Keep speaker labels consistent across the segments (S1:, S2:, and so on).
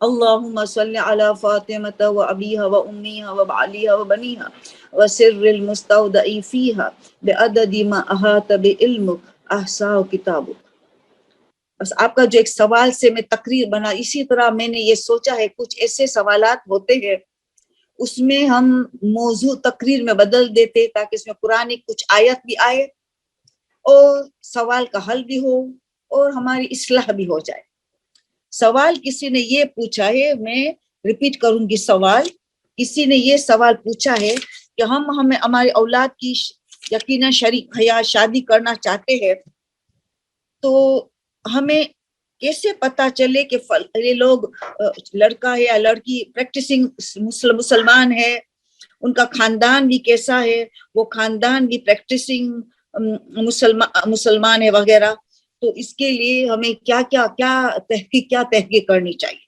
S1: اللہم صلی علی فاطمۃ و ابیہا و امیہا و بعلیہا و بنیہا و سر المستودع فیہا بعدد ما احاط بعلمک احصاہ کتابک. بس آپ کا جو ایک سوال سے میں تقریر بنا، اسی طرح میں نے یہ سوچا ہے کچھ ایسے سوالات ہوتے ہیں اس میں ہم موضوع تقریر میں بدل دیتے تاکہ اس میں قرآن کچھ آیت بھی آئے اور سوال کا حل بھی ہو اور ہماری اصلاح بھی ہو جائے. سوال کسی نے یہ پوچھا ہے، میں ریپیٹ کروں گی سوال. کسی نے یہ سوال پوچھا ہے کہ ہمیں ہمارے اولاد کی یقیناً شریک حیات شادی کرنا چاہتے ہیں، تو ہمیں کیسے پتا چلے کہ یہ لوگ لڑکا ہے یا لڑکی پریکٹسنگ مسلمان ہے، ان کا خاندان بھی کیسا ہے، وہ خاندان بھی پریکٹسنگ مسلمان ہے وغیرہ. تو اس کے لیے ہمیں کیا تحقیق کرنی چاہیے.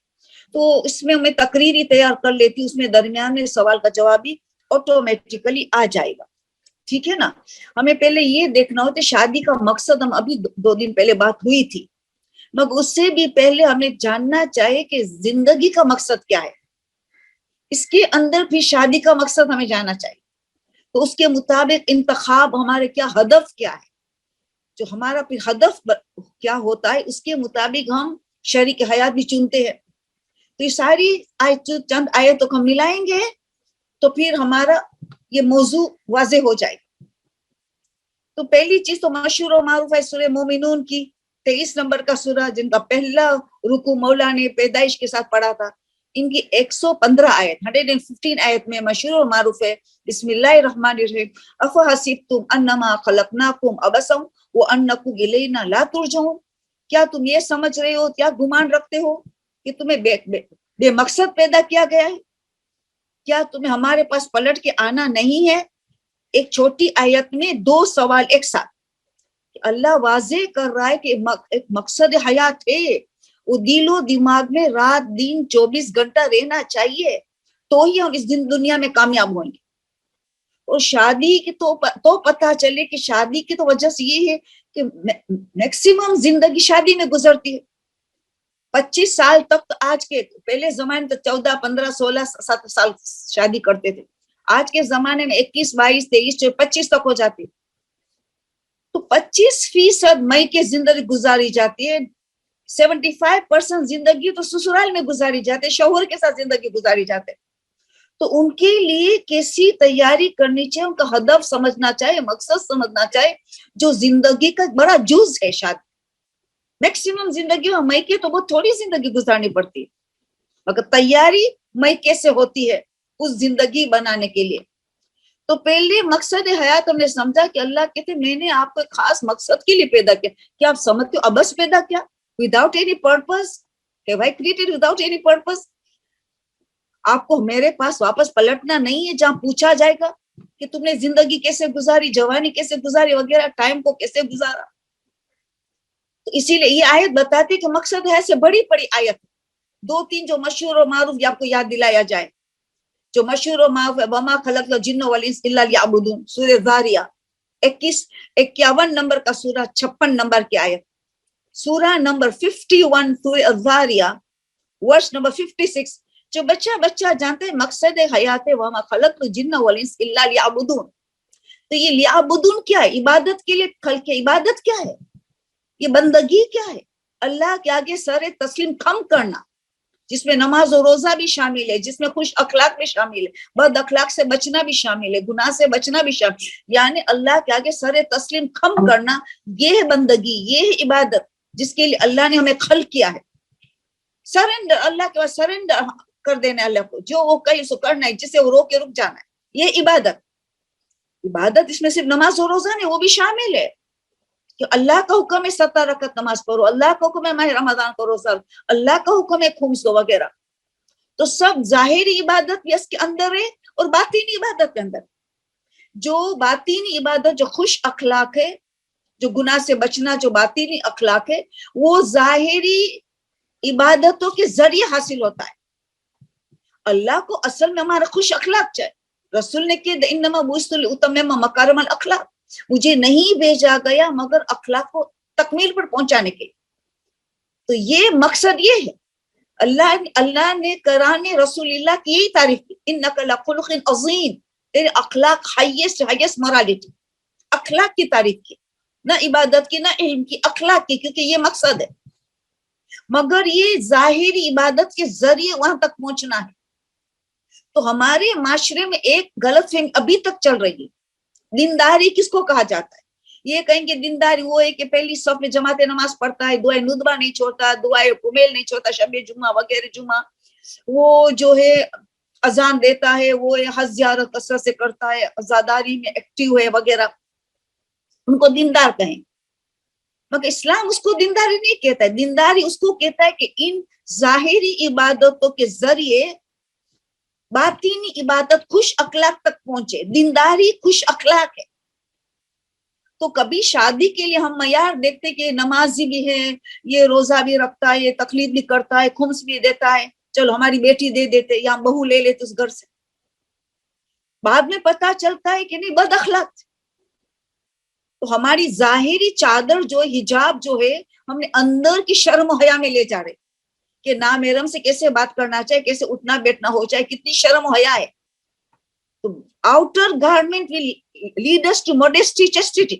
S1: تو اس میں میں تقریری تیار کر لیتی ہوں، اس میں درمیان میں سوال کا جواب بھی آٹومیٹیکلی آ جائے گا. ٹھیک ہے نا. ہمیں پہلے یہ دیکھنا ہوتا ہے شادی کا مقصد، ہم ابھی 2 دن پہلے بات ہوئی تھی، مگر اس سے بھی پہلے ہمیں جاننا چاہیے کہ زندگی کا مقصد کیا ہے. اس کے اندر بھی شادی کا مقصد ہمیں جاننا چاہیے. تو اس کے مطابق انتخاب ہمارے کیا ہدف کیا ہے، جو ہمارا پھر ہدف کیا ہوتا ہے اس کے مطابق ہم شریک حیات بھی چنتے ہیں. تو یہ ساری چند آیتوں کو ہم ملائیں گے تو پھر ہمارا یہ موضوع واضح ہو جائے گا. تو پہلی چیز تو مشہور و معروف ہے سورہ مومنون کی 23 نمبر کا سورہ، جن کا پہلا رکوع مولا نے پیدائش کے ساتھ پڑھا تھا. ان کی 115 آیت 115 آیت میں مشہور و معروف ہے بسم اللہ الرحمن الرحیم افحسبتم انما خلقناکم عبثا وانکم الینا لا ترجعون. کیا تم یہ سمجھ رہے ہو، کیا گمان رکھتے ہو کہ تمہیں بے مقصد پیدا کیا گیا ہے، کیا تمہیں ہمارے پاس پلٹ کے آنا نہیں ہے. ایک چھوٹی آیت میں 2 سوال ایک ساتھ. اللہ واضح کر رہا ہے کہ ایک مقصد حیات ہے، وہ دل و دماغ میں رات دن 24 گھنٹہ رہنا چاہیے تو ہی ہم اس دنیا میں کامیاب ہوں گے. اور شادی کی تو پتہ چلے کہ شادی کی تو وجہ سے یہ ہے کہ میکسیمم زندگی شادی میں گزرتی ہے. 25 سال تک تو آج کے پہلے زمانے تو 14 15 16 17 سال شادی کرتے تھے. آج کے زمانے میں 21 22 23 25 تک ہو جاتی. تو 25% مئی کے زندگی گزاری جاتی ہے. 75% زندگی تو سسرال میں گزاری جاتے، شوہر کے ساتھ زندگی گزاری جاتے. تو ان کے لیے کیسی تیاری کرنی چاہیے، ان کا ہدف سمجھنا چاہیے، مقصد سمجھنا چاہیے، جو زندگی کا بڑا جز ہے. شادی میکسیمم زندگی میں مئی کے تو بہت تھوڑی زندگی گزارنی پڑتی ہے، مگر تیاری مئی کیسے ہوتی ہے اس زندگی بنانے کے لیے. تو پہلے مقصد حیات ہم نے سمجھا کہ اللہ کہتے میں نے آپ کو خاص مقصد کے لیے پیدا کیا. کیا آپ سمجھتے ہو ابس پیدا کیا without any purpose? Have I created without any purpose? آپ کو میرے پاس واپس پلٹنا نہیں ہے جہاں پوچھا جائے گا کہ تم نے زندگی کیسے گزاری، جوانی کیسے گزاری وغیرہ، ٹائم کو کیسے گزارا. تو اسی لیے یہ آیت بتاتی کہ مقصد ہے سے بڑی بڑی آیت 2-3 جو مشہور و معروف آپ کو یاد دلایا جائے. جو مشہور و معروف ہے وما خلقت الجن والانس الا لیعبدون، سورہ ذاریہ 51 نمبر کا سورہ 56 نمبر کی آیت. سورہ نمبر 51 سورہ ذاریہ ورس نمبر 56. جو بچہ جانتے ہیں مقصد حیات وما خلقت الجن والانس الا لیعبدون. تو یہ لیعبدون کیا ہے؟ عبادت کے لیے خلق ہے. عبادت کیا ہے؟ یہ بندگی کیا ہے؟ اللہ کے آگے سر تسلیم خم کرنا، جس میں نماز و روزہ بھی شامل ہے، جس میں خوش اخلاق بھی شامل ہے، بد اخلاق سے بچنا بھی شامل ہے، گناہ سے بچنا بھی شامل ہے. یعنی اللہ کے آگے سر تسلیم خم کرنا، یہ ہے بندگی، یہ ہے عبادت جس کے لیے اللہ نے ہمیں خلق کیا ہے. سرنڈر، اللہ کے پاس سرنڈر کر دینا اللہ کو، جو وہ کہے سو کرنا ہے، جسے وہ رو کے رک جانا ہے. یہ عبادت. عبادت اس میں صرف نماز و روزہ نہیں، وہ بھی شامل ہے کہ اللہ کا حکم ہے 70 رکعت نماز پڑھو، اللہ کا حکم ہے ماہ رمضان کو روزہ، اللہ کا حکم ہے خمس دو وغیرہ. تو سب ظاہری عبادت بھی اس کے اندر ہے اور باطنی عبادت کے اندر. جو باطنی عبادت جو خوش اخلاق ہے، جو گناہ سے بچنا، جو باطنی اخلاق ہے، وہ ظاہری عبادتوں کے ذریعے حاصل ہوتا ہے. اللہ کو اصل میں ہمارا خوش اخلاق چاہیے. رسول نے کہ انما بعثت لاتمم مکارم الاخلاق، مجھے نہیں بھیجا گیا مگر اخلاق کو تکمیل پر پہنچانے کے. تو یہ مقصد یہ ہے. اللہ نے قرآن رسول اللہ کی یہی تعریف کی، انک لخلق عظیم، تیرے اخلاق ہائیسٹ مورالٹی، اخلاق کی تعریف کی، نہ عبادت کی نہ علم کی، اخلاق کی، کیونکہ یہ مقصد ہے. مگر یہ ظاہری عبادت کے ذریعے وہاں تک پہنچنا ہے. تو ہمارے معاشرے میں ایک غلط فہمی ابھی تک چل رہی ہے. دینداری کس کو کہا جاتا ہے؟ یہ کہیں گے دینداری وہ ہے کہ پہلی صف میں جماعت نماز پڑھتا ہے، دعائے ندبہ نہیں چھوڑتا، دعائے کمیل نہیں چھوڑتا، شب جمعہ وغیرہ جمعہ، وہ جو ہے اذان دیتا ہے، وہ حج زیارت کثرت سے کرتا ہے، عزاداری میں ایکٹیو ہے وغیرہ، ان کو دیندار کہیں. مگر اسلام اس کو دینداری نہیں کہتا ہے. دینداری اس کو کہتا ہے کہ ان ظاہری عبادتوں کے ذریعے باطینی عبادت خوش اخلاق تک پہنچے. دینداری خوش اخلاق ہے. تو کبھی شادی کے لیے ہم معیار دیکھتے کہ نمازی بھی ہے، یہ روزہ بھی رکھتا ہے، یہ تقلید بھی کرتا ہے، خمس بھی دیتا ہے، چلو ہماری بیٹی دے دیتے یا بہو لے لیتے اس گھر سے. بعد میں پتا چلتا ہے کہ نہیں، بد اخلاق. تو ہماری ظاہری چادر جو حجاب جو ہے، ہم نے اندر کی شرم و حیا میں لے جا رہے کہ نامحرم سے کیسے بات کرنا چاہیے، کیسے اٹھنا بیٹھنا ہو چاہے، کتنی شرم و حیا ہے. تو outer garment will lead us to modesty chastity.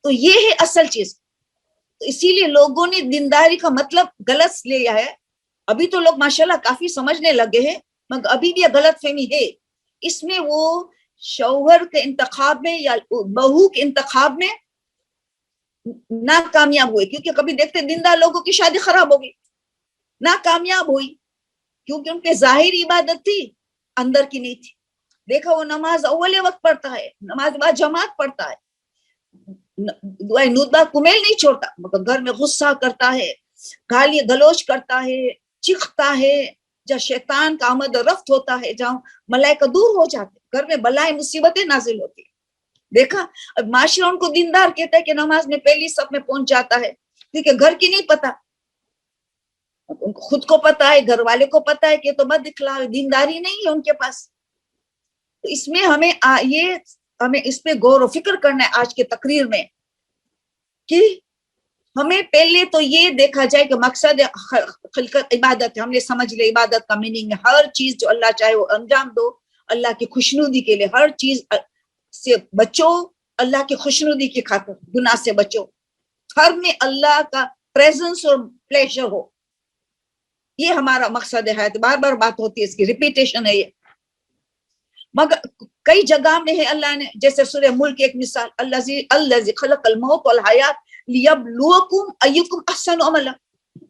S1: تو یہ ہے اصل چیز. تو اسی لیے لوگوں نے دینداری کا مطلب غلط لیا ہے. ابھی تو لوگ ماشاءاللہ کافی سمجھنے لگے ہیں، مگر ابھی بھی یہ غلط فہمی ہے. اس میں وہ شوہر کے انتخاب میں یا بہو کے انتخاب میں ناکامیاب ہوئے، کیونکہ کبھی دیکھتے دیندار لوگوں کی شادی خراب ہو گئی، ناکامیاب ہوئی، کیونکہ ان کے ظاہر عبادت تھی، اندر کی نہیں تھی. دیکھا وہ نماز اول وقت پڑھتا ہے، نماز بعد جماعت پڑھتا ہے، دعائے ندبہ کمیل نہیں چھوڑتا، مگر گھر میں غصہ کرتا ہے، گالی گلوچ کرتا ہے، چیختا ہے. جہاں شیطان کا آمد و رفت ہوتا ہے، جہاں ملائکہ دور ہو جاتے، گھر میں بلائیں مصیبتیں نازل ہوتی. دیکھا اب معاشرہ ان کو دیندار کہتا ہے کہ نماز میں پہلی صف میں پہنچ جاتا ہے، کیونکہ گھر کی نہیں پتا، ان کو خود کو پتا ہے، گھر والے کو پتا ہے کہ تو بد اخلاق، دینداری نہیں ہے ان کے پاس. تو اس میں ہمیں اس پہ غور و فکر کرنا ہے آج کے تقریر میں، کہ ہمیں پہلے تو یہ دیکھا جائے کہ مقصد خلقت عبادت ہے. ہم نے سمجھ لیا عبادت کا میننگ ہے ہر چیز جو اللہ چاہے وہ انجام دو اللہ کی خوشنودی کے لیے، ہر چیز سے بچو اللہ کی خوشنودی کی خاطر، گناہ سے بچو، ہر میں اللہ کا پریزنس اور پلیزر ہو. یہ ہمارا مقصد ہے. بار بار بات ہوتی ہے، اس کی ریپیٹیشن ہے یہ. مگر کئی جگہ میں ہے اللہ نے، جیسے سورہ ملک ایک مثال، الذی خلق الموت والحیات لیبلوکم ایکم احسن عملا.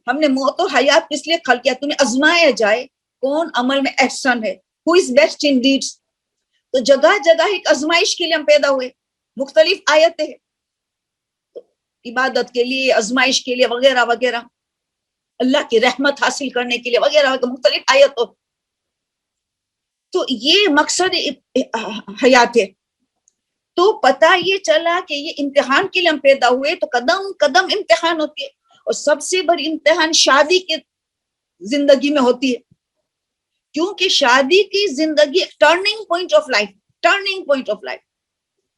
S1: ہم نے موت و حیات اس لیے خلق کیا تمہیں آزمایا جائے کون عمل میں احسن ہے، who is best in deeds. تو جگہ جگہ ایک آزمائش کے لیے ہم پیدا ہوئے، مختلف آیتیں ہیں عبادت کے لیے، آزمائش کے لیے وغیرہ وغیرہ، اللہ کی رحمت حاصل کرنے کے لیے وغیرہ وغیرہ، مختلف آیتوں. تو یہ مقصد حیات ہے. تو پتہ یہ چلا کہ یہ امتحان کے لیے ہم پیدا ہوئے، تو قدم قدم امتحان ہوتی ہے، اور سب سے بڑی امتحان شادی کے زندگی میں ہوتی ہے، کیونکہ شادی کی زندگی turning point of life, turning point of life.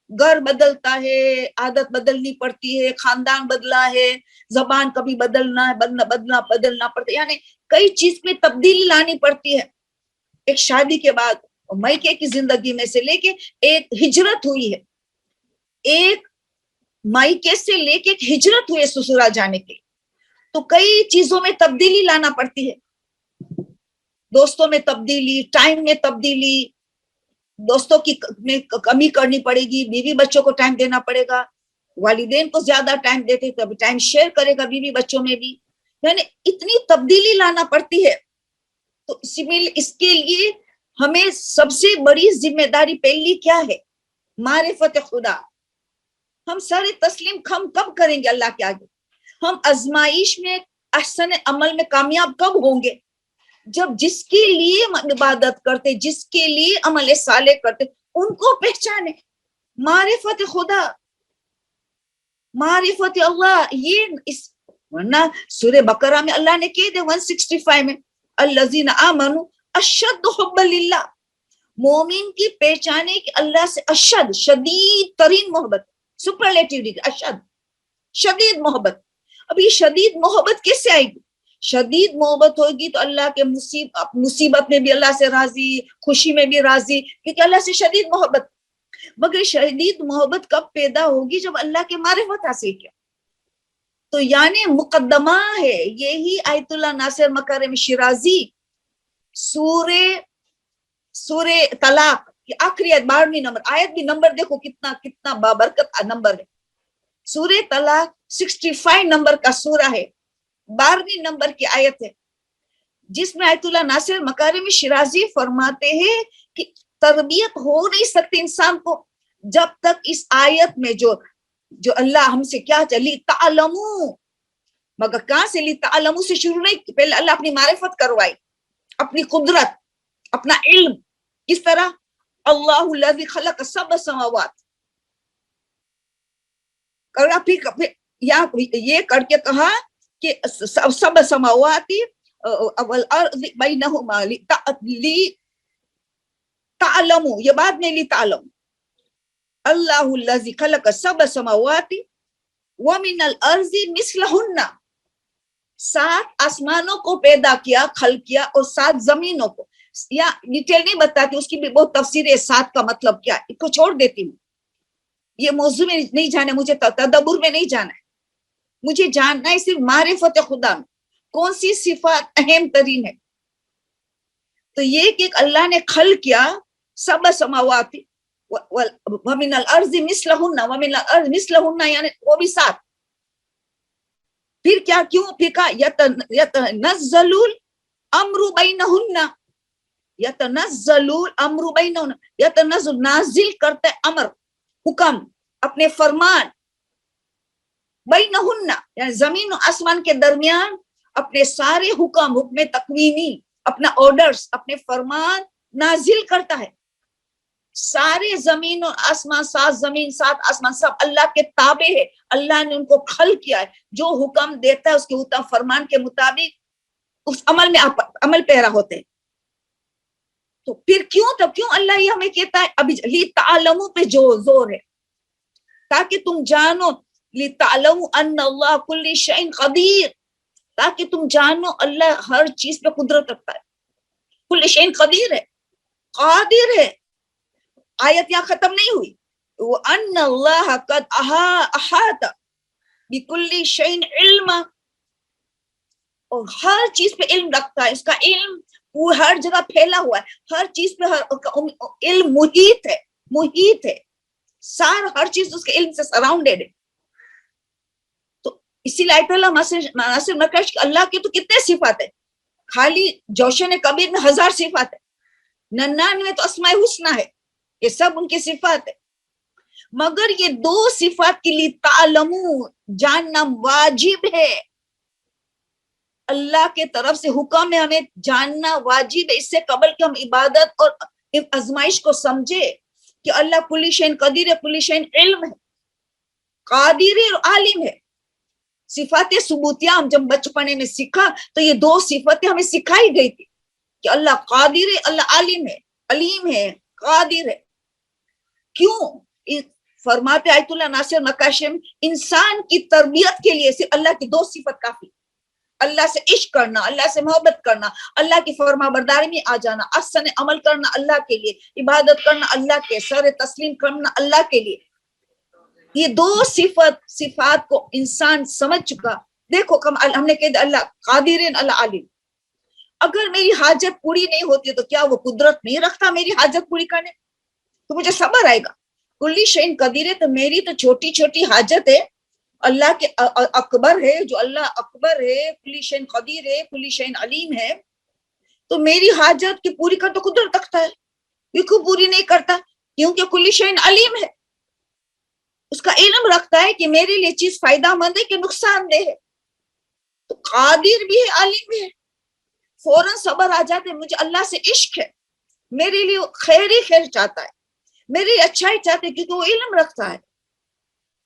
S1: گھر بدلتا ہے، عادت بدلنی پڑتی ہے، خاندان بدلا ہے، زبان کبھی بدلنا پڑتا ہے، یعنی کئی چیز میں تبدیلی لانی پڑتی ہے. ایک شادی کے بعد مائکے کی زندگی میں سے لے کے ایک ہجرت ہوئی ہے، ایک مائکے سے لے کے ایک ہجرت ہوئی ہے سسرال جانے کے، تو کئی چیزوں میں تبدیلی لانا پڑتی ہے. دوستوں میں تبدیلی، ٹائم میں تبدیلی، دوستوں کی میں کمی کرنی پڑے گی، بیوی بچوں کو ٹائم دینا پڑے گا، والدین کو زیادہ ٹائم دیتے تو ابھی ٹائم شیئر کرے گا بیوی بچوں میں بھی، یعنی اتنی تبدیلی لانا پڑتی ہے. تو اس کے لیے ہمیں سب سے بڑی ذمہ داری پہلی کیا ہے؟ معرفت خدا. ہم سارے تسلیم ہم کب کریں گے اللہ کے آگے؟ ہم آزمائش میں احسن عمل میں کامیاب کب ہوں گے؟ جب جس کے لیے عبادت کرتے، جس کے لیے عمل صالح کرتے، ان کو پہچانے. معرفت خدا، معرفت اللہ. یہ اس ورنہ سورہ بقرہ میں اللہ نے کہہ دے 165 میں، الذین آمنوا اشد حبا للہ، مومن کی پہچانے کہ اللہ سے اشد، شدید ترین محبت، سپرلیٹیو ڈگری، اشد، شدید محبت. اب یہ شدید محبت کس سے آئے گی؟ شدید محبت ہوگی تو اللہ کے مصیبت میں بھی اللہ سے راضی، خوشی میں بھی راضی، کیونکہ اللہ سے شدید محبت. مگر شدید محبت کب پیدا ہوگی؟ جب اللہ کے معرفت حاصل کیا. تو یعنی مقدمہ ہے یہی آیت اللہ ناصر مکارم شیرازی سورہ طلاق کی آخری آیت 12ویں نمبر آیت بھی نمبر دیکھو کتنا بابرکت نمبر ہے. سورہ طلاق 65 نمبر کا سورہ ہے، 12ویں نمبر کی آیت ہے، جس میں آیت اللہ ناصر مکارم شیرازی فرماتے ہیں کہ تربیت ہو نہیں سکتی انسان کو جب تک اس آیت میں جو اللہ ہم سے کیا چلی تعلمو، مگر کہاں سے لی تعلمو سے شروع نہیں، پہلے اللہ اپنی معرفت کروائی، اپنی قدرت، اپنا علم. کس طرح؟ اللہ الذی خلق سبع سماوات، یہ کر کے کہا کہ سبع سماوات والارض بینہما تعلمو، یہ بعد میں لی تعلم. اللہ الذی خلق سبع سماوات ومن الارض مثلہن، 7 آسمانوں کو پیدا کیا، خلق کیا، اور 7 زمینوں کو. یا ڈیٹیل نہیں بتاتی، اس کی بھی بہت تفسیر ہے 7 کا مطلب کیا، اس کو چھوڑ دیتی ہوں. یہ موضوع میں نہیں جانا، مجھے تدبر میں نہیں جانا ہے، مجھے جاننا ہے صرف معرفت خدا میں کون سی صفات اہم ترین ہے. تو یہ کہ اللہ نے خلق کیا سبع سماوات ومن الارض مثلہن، ومن الارض مثلہن یعنی وہ بھی 7. پھر کیا کیوں؟ پھر کہا یتنزل الامر بینہن، یتنزل الامر بینہن، یتنزل نازل کرتے امر، حکم، اپنے فرمان، بینہن یعنی زمین و آسمان کے درمیان اپنے سارے حکم تکوینی، اپنا آرڈرز، اپنے فرمان نازل کرتا ہے. سارے زمین اور آسمان، 7 زمین 7 آسمان سب اللہ کے تابع ہے، اللہ نے ان کو خلق کیا ہے. جو حکم دیتا ہے اس کے حکم فرمان کے مطابق اس عمل میں عمل پیرا ہوتے ہیں. تو پھر کیوں اللہ یہ ہمیں کہتا ہے ابھی لی تعلمو پہ جو زور ہے، تاکہ تم جانو، لی تعلمو ان اللہ کل شیء قدیر، تاکہ تم جانو اللہ ہر چیز پہ قدرت رکھتا ہے، کل شیء قدیر ہے، قادر ہے. آیت یہاں ختم نہیں ہوئی، وَأَنَّ اللَّهَ قَدْ أَحَاطَ بِكُلِّ شَيْءٍ عِلْمًا، اور ہر چیز پہ علم رکھتا ہے، اس کا علم وہ ہر جگہ پھیلا ہوا ہے، ہر چیز پہ علم محیط ہے، ہر چیز اس کے علم سے سراؤنڈیڈ ہے. تو اسی لیے آیت اللہ ناصر مکرش اللہ کے تو کتنے صفات ہے، خالی جوشن کبیر میں 1000 صفات ہے، 99 تو اسماء حسنہ ہے، یہ سب ان کی صفات ہے. مگر یہ 2 صفات کے لیے تعلمو جاننا واجب ہے، اللہ کے طرف سے حکم ہے، ہمیں جاننا واجب ہے، اس سے قبل کہ ہم عبادت اور آزمائش کو سمجھے کہ اللہ کل شیء قدیر ہے، کل شیء علم ہے، قادر ہے اور عالم ہے. صفات ثبوتیہ ہم جب بچپنے میں سیکھا تو یہ 2 صفتیں ہمیں سکھائی گئی تھی کہ اللہ قادر ہے، اللہ عالم ہے، علیم ہے، قادر ہے. کیوں؟ فرماتے آیت اللہ ناصر مکاشم انسان کی تربیت کے لیے صرف اللہ کی 2 صفت کافی، اللہ سے عشق کرنا، اللہ سے محبت کرنا، اللہ کی فرما برداری میں آ جانا، احسن عمل کرنا اللہ کے لیے، عبادت کرنا اللہ کے، سر تسلیم کرنا اللہ کے لیے. یہ 2 صفات کو انسان سمجھ چکا. دیکھو ہم نے کہا اللہ قادر، اللہ عالم. اگر میری حاجت پوری نہیں ہوتی تو کیا وہ قدرت نہیں رکھتا میری حاجت پوری کرنے؟ تو مجھے صبر آئے گا. کلی شیء قدیر ہے، تو میری تو چھوٹی چھوٹی حاجت ہے، اللہ کے اکبر ہے، جو اللہ اکبر ہے، کلی شیء قدیر ہے، کلی شیء علیم ہے. تو میری حاجت کی پوری کر تو قدرت رکھتا ہے، کیوں پوری نہیں کرتا؟ کیونکہ کلی شیء علیم ہے، اس کا علم رکھتا ہے کہ میرے لیے چیز فائدہ مند ہے کہ نقصان دہ ہے. تو قادر بھی ہے، عالم بھی ہے. فوراً صبر آ جاتے ہے، مجھے اللہ سے عشق ہے، میرے لیے خیر ہی خیر چاہتا ہے، میرے لیے اچھا ہی چاہتے ہے، کیونکہ وہ علم رکھتا ہے.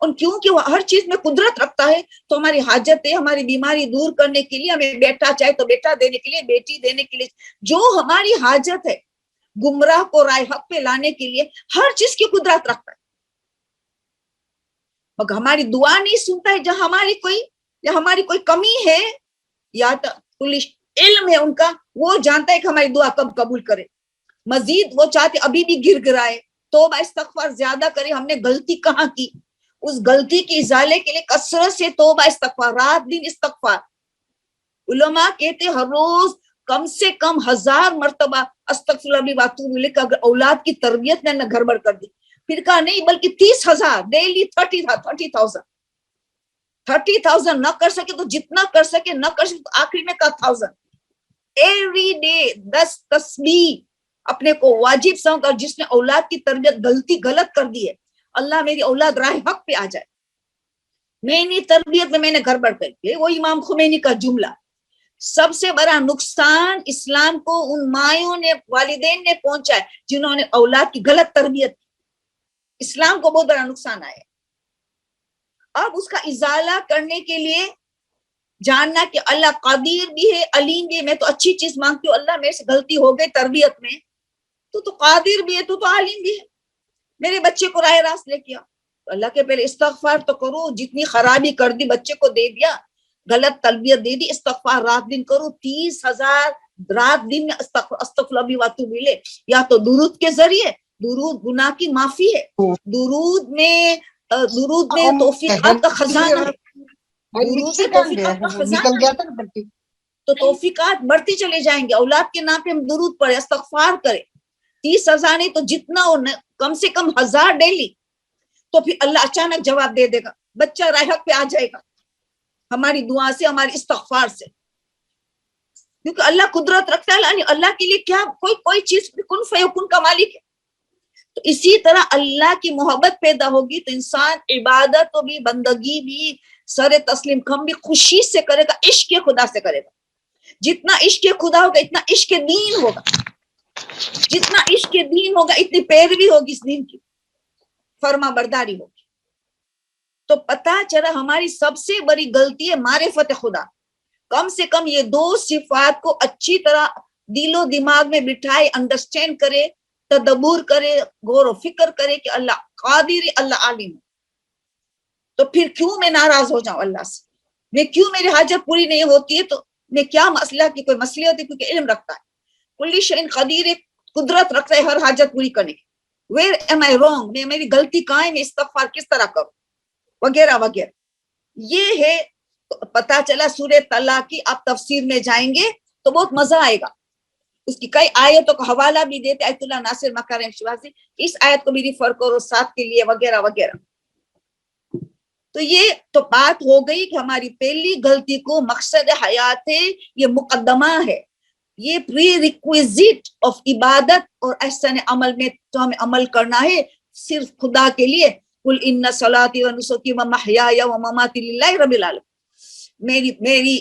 S1: اور کیونکہ وہ ہر چیز میں قدرت رکھتا ہے تو ہماری حاجت ہے، ہماری بیماری دور کرنے کے لیے، ہمیں بیٹا چاہے تو بیٹا دینے کے لیے، بیٹی دینے کے لیے، جو ہماری حاجت ہے گمراہ کو رائے حق پہ لانے کے لیے ہر چیز کی قدرت رکھتا ہے. مگر ہماری دعا نہیں سنتا ہے، جہاں ہماری کوئی کمی ہے، یا علم ہے ان کا, وہ جانتا ہے کہ ہماری دعا کب قبول کرے. مزید وہ چاہتے ابھی بھی گر گرائے, توبہ استغفار زیادہ کرے, ہم نے غلطی کہاں کی, اس غلطی کی ازالے کے لیے کثرت سے توبہ استغفار, رات دن استغفار. علماء کہتے ہر روز کم سے کم 1000 مرتبہ استغفر اللہ واتوب الیہ. اگر اولاد کی تربیت نے نہ گڑبڑ کر دی, پھر کہا نہیں بلکہ 30,000 ڈیلی, 30,000 نہ کر سکے تو جتنا کر سکے, نہ کر سکے تو آخری میں کہا 1000 ایوری ڈے. 10 تسبیح اپنے کو واجب سمجھ. اور جس نے اولاد کی تربیت غلط کر دی ہے, اللہ میری اولاد راہ حق پہ آ جائے, میری تربیت میں نے گڑبڑ کر دی. وہ امام خمینی کا جملہ, سب سے بڑا نقصان اسلام کو ان مائوں نے, والدین نے پہنچا ہے جنہوں نے اولاد کی غلط تربیت کی. اسلام کو بہت بڑا نقصان آیا. اب اس کا ازالہ کرنے کے لیے جاننا کہ اللہ قادر بھی ہے, علیم بھی ہے. میں تو اچھی چیز مانگتی ہوں, اللہ میرے سے غلطی ہو گئی تربیت میں, تو قادر بھی ہے, تو علیم بھی ہے, میرے بچے کو راہ راست لے کیا. اللہ کے پہلے استغفار تو کرو. جتنی خرابی کر دی, بچے کو دے دیا, غلط تربیت دے دی, استغفار رات دن کرو. 30,000 رات دن میں استغفر اللہ واتوب الیہ. یا تو درود کے ذریعے, درود گناہ کی معافی ہے, درود میں توفیقات کا خزانہ ہے, درود میں توفیقات کا خزانہ ہے. تو توفیقات بڑھتی چلے جائیں گے. اولاد کے نام پہ ہم درود پڑھے, استغفار کرے. 30,000 نہیں تو جتنا ہو, کم سے کم 1000 ڈیلی, تو پھر اللہ اچانک جواب دے دے گا, بچہ راہ حق پہ آ جائے گا ہماری دعا سے, ہماری استغفار سے. کیونکہ اللہ قدرت رکھتا ہے. اللہ کے لیے کیا کوئی چیز کن فیکون کا مالک ہے. تو اسی طرح اللہ کی محبت پیدا ہوگی تو انسان عبادت بھی, بندگی بھی, سر تسلیم کم بھی خوشی سے کرے گا, عشق خدا سے کرے گا. جتنا عشق خدا ہوگا اتنا عشق دین ہوگا, جتنا عشق دین ہوگا اتنی پیروی ہوگی اس دین کی, فرما برداری ہوگی. تو پتہ چلا ہماری سب سے بڑی غلطی ہے معرفت خدا. کم سے کم یہ 2 صفات کو اچھی طرح دل و دماغ میں بٹھائے, انڈرسٹینڈ کرے, تدبر کرے, غور و فکر کرے کہ اللہ قادر, اللہ عالم. تو پھر کیوں میں ناراض ہو جاؤں اللہ سے, میں کیوں میری حاجت پوری نہیں ہوتی ہے, تو میں کیا مسئلہ کی کوئی مسئلہ ہوتی ہے, کیونکہ علم رکھتا ہے. کل شیء قدیر, قدرت رکھتا ہے ہر حاجت پوری کرنے کی. ویئر ایم آئی رانگ, میں میری غلطی کہاں ہے, میں استغفار کس طرح کروں, وغیرہ وغیرہ. یہ ہے. تو پتا چلا سورہ طلاق کی آپ تفسیر میں جائیں گے تو بہت مزہ آئے گا. اس کی کئی آیتوں کا حوالہ بھی دیتے, آیت اللہ ناصر مکارم شوازی, اس آیت کو بھی ریفر کرو ساتھ کے لیے, وغیرہ وغیرہ. تو یہ تو بات ہو گئی کہ ہماری پہلی غلطی کو مقصد حیات ہے, یہ مقدمہ ہے, یہ پری ریکویزٹ آف عبادت اور احسن عمل میں تو ہمیں عمل کرنا ہے صرف خدا کے لیے. قل ان صلاتی و نسکی و محیای و مماتی للہ رب العالمین.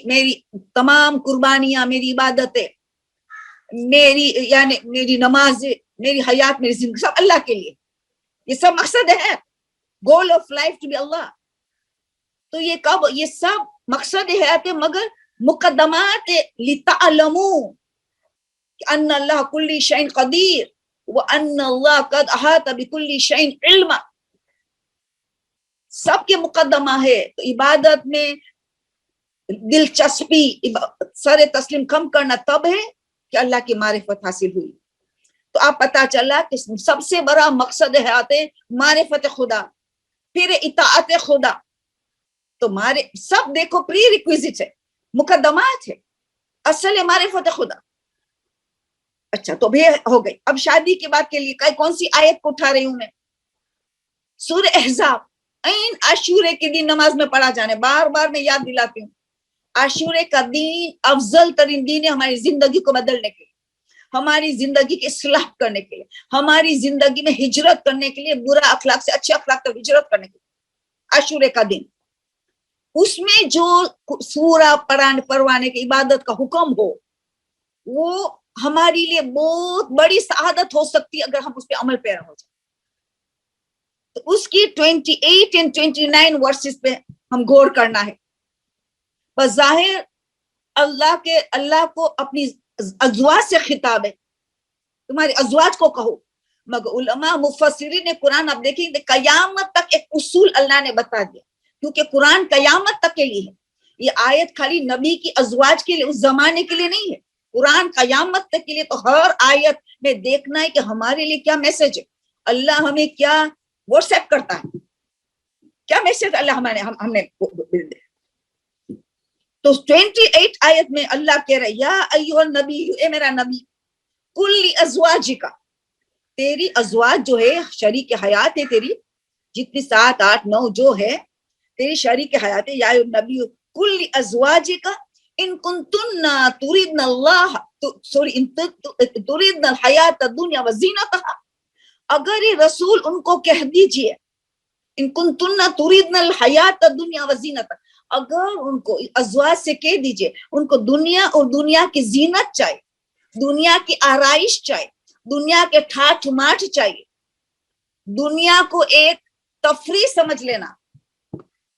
S1: میری تمام قربانیاں, میری عبادتیں, میری نماز, میری حیات, میری زندگی سب اللہ کے لیے. یہ سب مقصد ہے, goal of life to be اللہ. تو یہ کب, یہ سب مقصد حیات مگر مقدمات لتعلموا ان اللہ کل شیء قدیر وان اللہ قد احاط بكل شیء علما. سب کے مقدمہ ہے. تو عبادت میں دلچسپی, سر تسلیم کم کرنا تب ہے کہ اللہ کی معرفت حاصل ہوئی. تو آپ پتا چلا کہ سب سے بڑا مقصد حیات معرفت خدا, پھر اطاعت خدا. تو سب دیکھو پری ریکویزٹ ہے, مقدمات ہے, اصل معرفت خدا. اچھا تو بھی ہو گئی. اب شادی کے بعد کے لیے کون سی آیت کو اٹھا رہی ہوں میں, سورہ احزاب. این عاشورے کے دن نماز میں پڑھا جانے, بار بار میں یاد دلاتی ہوں. عاشورے کا دین افضل ترین دین ہے ہماری زندگی کو بدلنے کے لیے, ہماری زندگی کی اصلاح کرنے کے لیے, ہماری زندگی میں ہجرت کرنے کے لیے, برا اخلاق سے اچھے اخلاق تک ہجرت کرنے کے لیے. عاشورے کا دن, اس میں جو سورہ پڑھوانے کی عبادت کا حکم ہو, وہ ہمارے لیے بہت بڑی سعادت ہو سکتی ہے اگر ہم اس پہ عمل پیرا ہو جائیں. تو اس کی 28 اور 29 ورسز پہ ہم غور کرنا ہے. بظاہر اللہ کو اپنی ازواج سے خطاب ہے, تمہارے ازواج کو کہو, مگر علماء مفسرین نے قرآن آپ دیکھیں قیامت تک ایک اصول اللہ نے بتا دیا, کیونکہ قرآن قیامت تک کے لیے ہے. یہ آیت خالی نبی کی ازواج کے لیے اس زمانے کے لیے نہیں ہے، قرآن قیامت تک کے لیے۔ تو ہر آیت میں دیکھنا ہے کہ ہمارے لیے کیا میسج ہے، اللہ ہمیں کیا واٹس ایپ کرتا ہے، کیا میسج اللہ ہم نے۔ تو 28 آیت میں اللہ کہہ رہا ہے یا ایھا النبی، اے میرا نبی، کل ازواجک، تیری ازواج جو ہے شریک حیات ہے تیری، جتنی 7 8 9 جو ہے تیری شریک حیات ہے، یا نبی کل ازواجک ان کنتن تريدن اللہ ان تريدن الحیات الدنیا وزینتها، اگر یہ رسول ان کو کہہ دیجئے ان کنتن تريدن الحیات الدنیا وزینتها، اگر ان کو ازواج سے کہہ دیجئے ان کو دنیا اور دنیا کی زینت چاہیے، دنیا کی آرائش چاہیے، دنیا کے ٹھاٹ ماٹ چاہیے، دنیا کو ایک تفریح سمجھ لینا،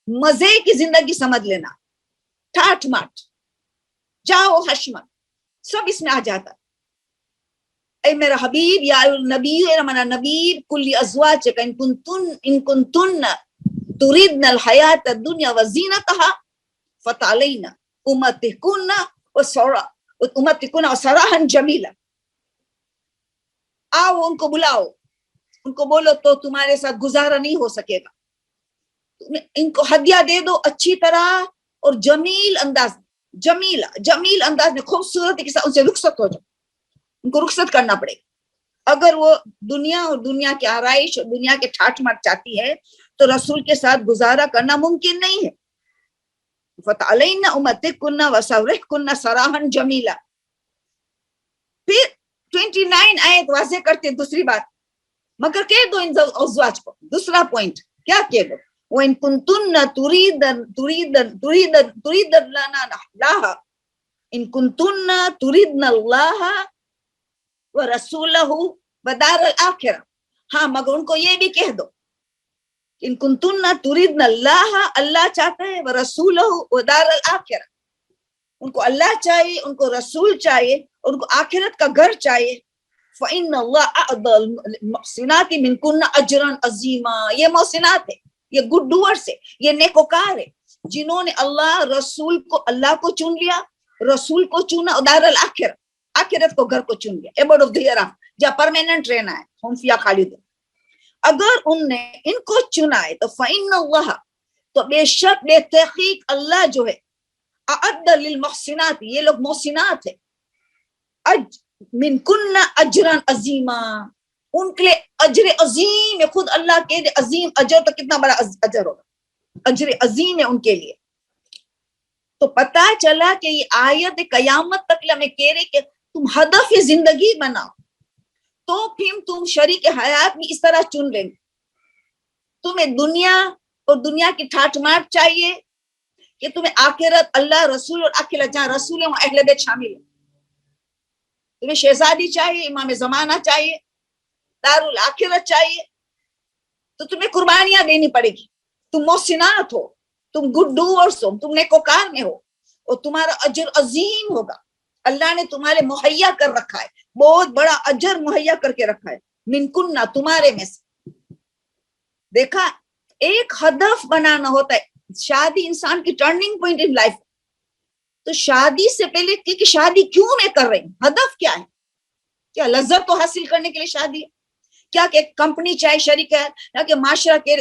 S1: مزے کی زندگی سمجھ لینا، ٹھاٹ ماٹ جاؤ حشمت سب اس میں آ جاتا ہے۔ اے میرا حبیب یا نبی، اے میرا نبی، کل ازواجک ان کنتن تريدن الحیات الدنیا وزینتها فتعالین امتعکن سراحا جمیلا، آؤ ان کو بلاؤ، ان کو بولو تو تمہارے ساتھ گزارا نہیں ہو سکے گا، ان کو ہدیہ دے دو اچھی طرح اور جمیل انداز میں خوبصورتی کے ساتھ ان سے رخصت ہو جاؤ، ان کو رخصت کرنا پڑے گا۔ اگر وہ دنیا اور دنیا کی آرائش اور دنیا کے ٹھاٹ ماٹ چاہتی ہے تو رسول کے ساتھ گزارا کرنا ممکن نہیں ہے۔ فتعالین امتعکن وسرحکن سراحا جمیلا۔ پھر 29 آیت واضح کرتے دوسری بات، مگر کہہ دو ان ازواج کو، دوسرا پوائنٹ کیا کہہ دو، وَإِن كُنتُنَّ تُرِيدْنَ اللَّهَ إِن كُنتُنَّ تُرِيدْنَ اللَّهَ وَرَسُولَهُ وَدَارَ الْآخِرَةِ، ہاں مگر ان کو یہ بھی کہہ دو ان كُنتُنَّ تُرِيدْنَ اللَّهَ، اللہ چاہتا ہے، وَرَسُولَهُ وَدَارَ الْآخِرَةِ، ان کو اللہ چاہیے، ان کو رسول چاہیے، ان کو آخرت کا گھر چاہیے۔ فَإِنَّ اللَّهَ أَعْطَى الْمُحْسِنَاتِ مِنْكُنَّ أَجْرًا عَظِيمًا، یہ محسنات ہے، یہ گڈ ڈوئرز ہے، یہ نیکوکار ہے، جنہوں نے اللہ کو چن لیا، رسول کو چنا، دار الآخرہ، آخرت کو گھر کو چن لیا، ایبوڈ آف دی ایئر، جہاں پرماننٹ رہنا ہے، ہم فیہا خالدون۔ اگر ان نے ان کو چنا ہے تو فَإِنَّ اللَّهَ، تو بے شک بے تحقیق اللہ جو ہے، اعد للمحسنات، یہ لوگ محسنات ہیں، منکن اجرا عظیما، ان کے لیے اجر عظیم ہے، خود اللہ کے لیے عظیم اجر، تو کتنا بڑا اجر ہوگا، اجر عظیم ہے ان کے لیے۔ تو پتا چلا کہ یہ آیت قیامت تک ہمیں کہہ رہے کہ تم ہدف زندگی بناؤ، تو پھر تم شریک حیات بھی اس طرح چن لیں گے۔ تمہیں دنیا اور دنیا کی ٹھاٹ ماٹ چاہیے کہ تمہیں آخرت، اللہ، رسول، اور آخرت جہاں رسول ہیں وہاں اہل بیت شامل ہیں۔ تمہیں شہزادی چاہیے، امام زمانہ چاہیے، دار الآخرت چاہیے، تو تمہیں قربانیاں دینی پڑے گی۔ تم محسنات ہو، تم گڈ ڈوورس ہو، تم نیکوکار میں ہو، اور تمہارا اجر عظیم ہوگا۔ اللہ نے تمہارے مہیا کر رکھا ہے، بہت بڑا اجر مہیا کر کے رکھا ہے، من کنہ، تمہارے میں سے۔ دیکھا، ایک ہدف بنانا ہوتا ہے، شادی انسان کی ٹرننگ پوائنٹ ان لائف۔ تو شادی سے پہلے کہ شادی کیوں میں کر رہی ہوں، ہدف کیا ہے؟ کیا لذت تو حاصل کرنے کے لیے شادی ہے؟ کیا کہ کمپنی چاہے شریک ہے، یا کہ معاشرہ کے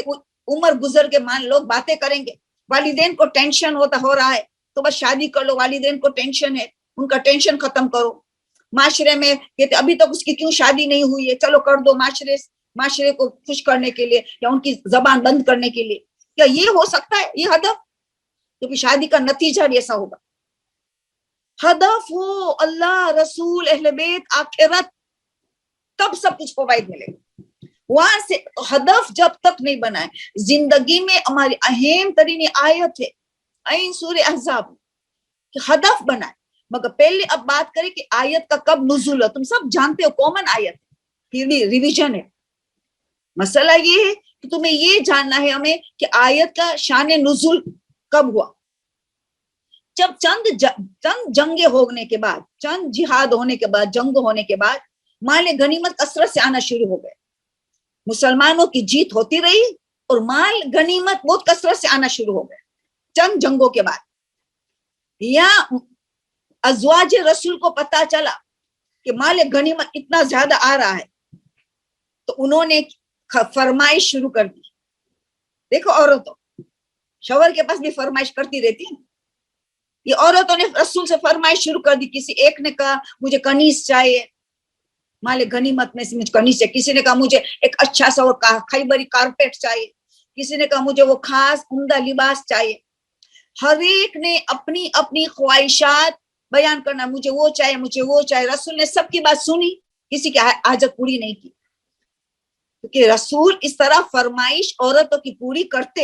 S1: عمر گزر کے لوگ باتیں کریں گے، والدین کو ٹینشن ہو رہا ہے تو بس شادی کر لو، والدین کو ٹینشن ہے، ان کا ٹینشن ختم کرو۔ معاشرے میں کہتے ابھی تک اس کی کیوں شادی نہیں ہوئی ہے، چلو کر دو، معاشرے کو خوش کرنے کے لیے یا ان کی زبان بند کرنے کے لیے۔ کیا یہ ہو سکتا ہے یہ ہدف؟ کیونکہ شادی کا نتیجہ بھی ایسا ہوگا۔ ہدف ہو اللہ، رسول، اہل بیت، آخرت، تب سب کچھ فوائد ملے گا۔ وہاں سے ہدف جب تک نہیں بنائے زندگی میں، ہماری اہم ترین آیت ہے این سورہ احزاب کہ ہدف بنائے۔ مگر پہلے اب بات کریں کہ آیت کا کب نزول ہے، تم سب جانتے ہو، کامن آیت پھر بھی ریویژن ہے۔ مسئلہ یہ ہے کہ تمہیں یہ جاننا ہے ہمیں کہ آیت کا شان نزول کب ہوا۔ جب چند جنگیں ہونے کے بعد، چند جہاد ہونے کے بعد، جنگ ہونے کے بعد مال غنیمت کثرت سے آنا شروع ہو گئے، مسلمانوں کی جیت ہوتی رہی اور مال غنیمت بہت کثرت سے آنا شروع ہو گئے چند جنگوں کے بعد۔ یا ازواج رسول کو پتا چلا کہ مال غنیمت اتنا زیادہ آ رہا ہے تو انہوں نے فرمائش شروع کر دی. دیکھو عورتوں، شوہر کے پاس بھی فرمائش کرتی رہتی ہے. یہ عورتوں نے رسول سے فرمائش شروع کر دی. کسی ایک نے کہا مجھے کنیز چاہیے مال غنیمت میں سے، مجھے کنیز چاہیے. کسی نے کہا مجھے ایک اچھا سا وہ خیبری کارپیٹ چاہیے. کسی نے کہا مجھے وہ خاص عمدہ لباس چاہیے. ہر ایک نے اپنی اپنی خواہشات بیان کرنا، مجھے وہ چاہیے مجھے وہ چاہیے. رسول نے سب کی بات سنی، کسی کی حاجت پوری نہیں کی. کیونکہ رسول اس طرح فرمائش عورتوں کی پوری کرتے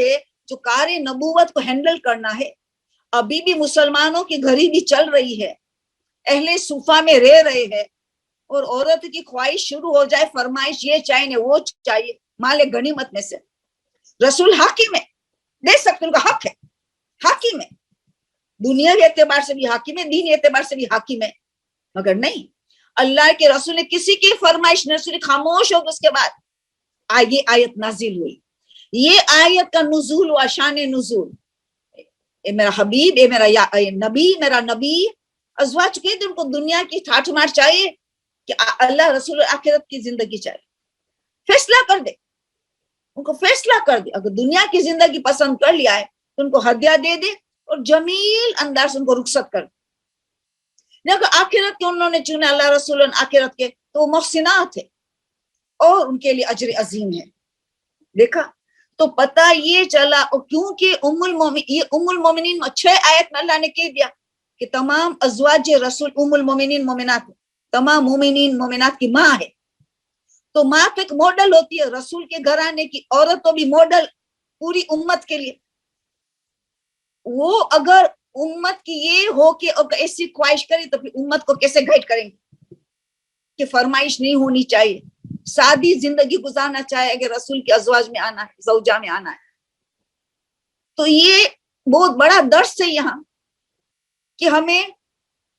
S1: جو کار نبوت کو ہینڈل کرنا ہے. ابھی بھی مسلمانوں کی گھڑی بھی چل رہی ہے، اہل صوفہ میں رہ رہے ہیں، اور عورت کی خواہش شروع ہو جائے فرمائش یہ چاہیے وہ چاہیے مال غنیمت میں سے. رسول حاکم ہے، دے سکتے، ان کا حق ہے، حاکم ہے، دنیاوی اعتبار سے بھی حاکم ہے، دینی اعتبار سے بھی حاکم ہے. مگر نہیں، اللہ کے رسول نے کسی کی فرمائش رسول خاموش ہو. اس کے بعد یہ آیت نازل ہوئی. یہ آیت کا نزول ہوا، شان نزول. اے میرا حبیب، اے میرا نبی، میرا نبی. ازواج کے ان کو دنیا کی ٹھاٹ مار چاہیے کہ اللہ رسول آخرت کی زندگی چاہیے. فیصلہ کر دے، ان کو فیصلہ کر دے. اگر دنیا کی زندگی پسند کر لیا ہے تو ان کو ہدیہ دے دے اور جمیل انداز ان کو رخصت کر دے. اگر آخرت کے انہوں نے چنے اللہ رسول آخرت کے تو وہ محسنات ہے اور ان کے لیے اجر عظیم ہے. دیکھا تو پتہ یہ چلا. اور کیونکہ یہ ام المومنین 6 آیت میں اللہ نے کہہ دیا کہ تمام ازواج رسول ام المومنین مومنات، تمام مومنین مومنات کی ماں ہے. تو ماں تو ایک ماڈل ہوتی ہے رسول کے گھرانے کی، عورت تو بھی ماڈل پوری امت کے لیے. وہ اگر امت کی یہ ہو کہ ایسی خواہش کرے تو پھر امت کو کیسے گائیڈ کریں گے کہ فرمائش نہیں ہونی چاہیے، سادی زندگی گزارنا چاہے اگر رسول کے ازواج میں آنا ہے، زوجہ میں آنا ہے. تو یہ بہت بڑا درس ہے یہاں کہ ہمیں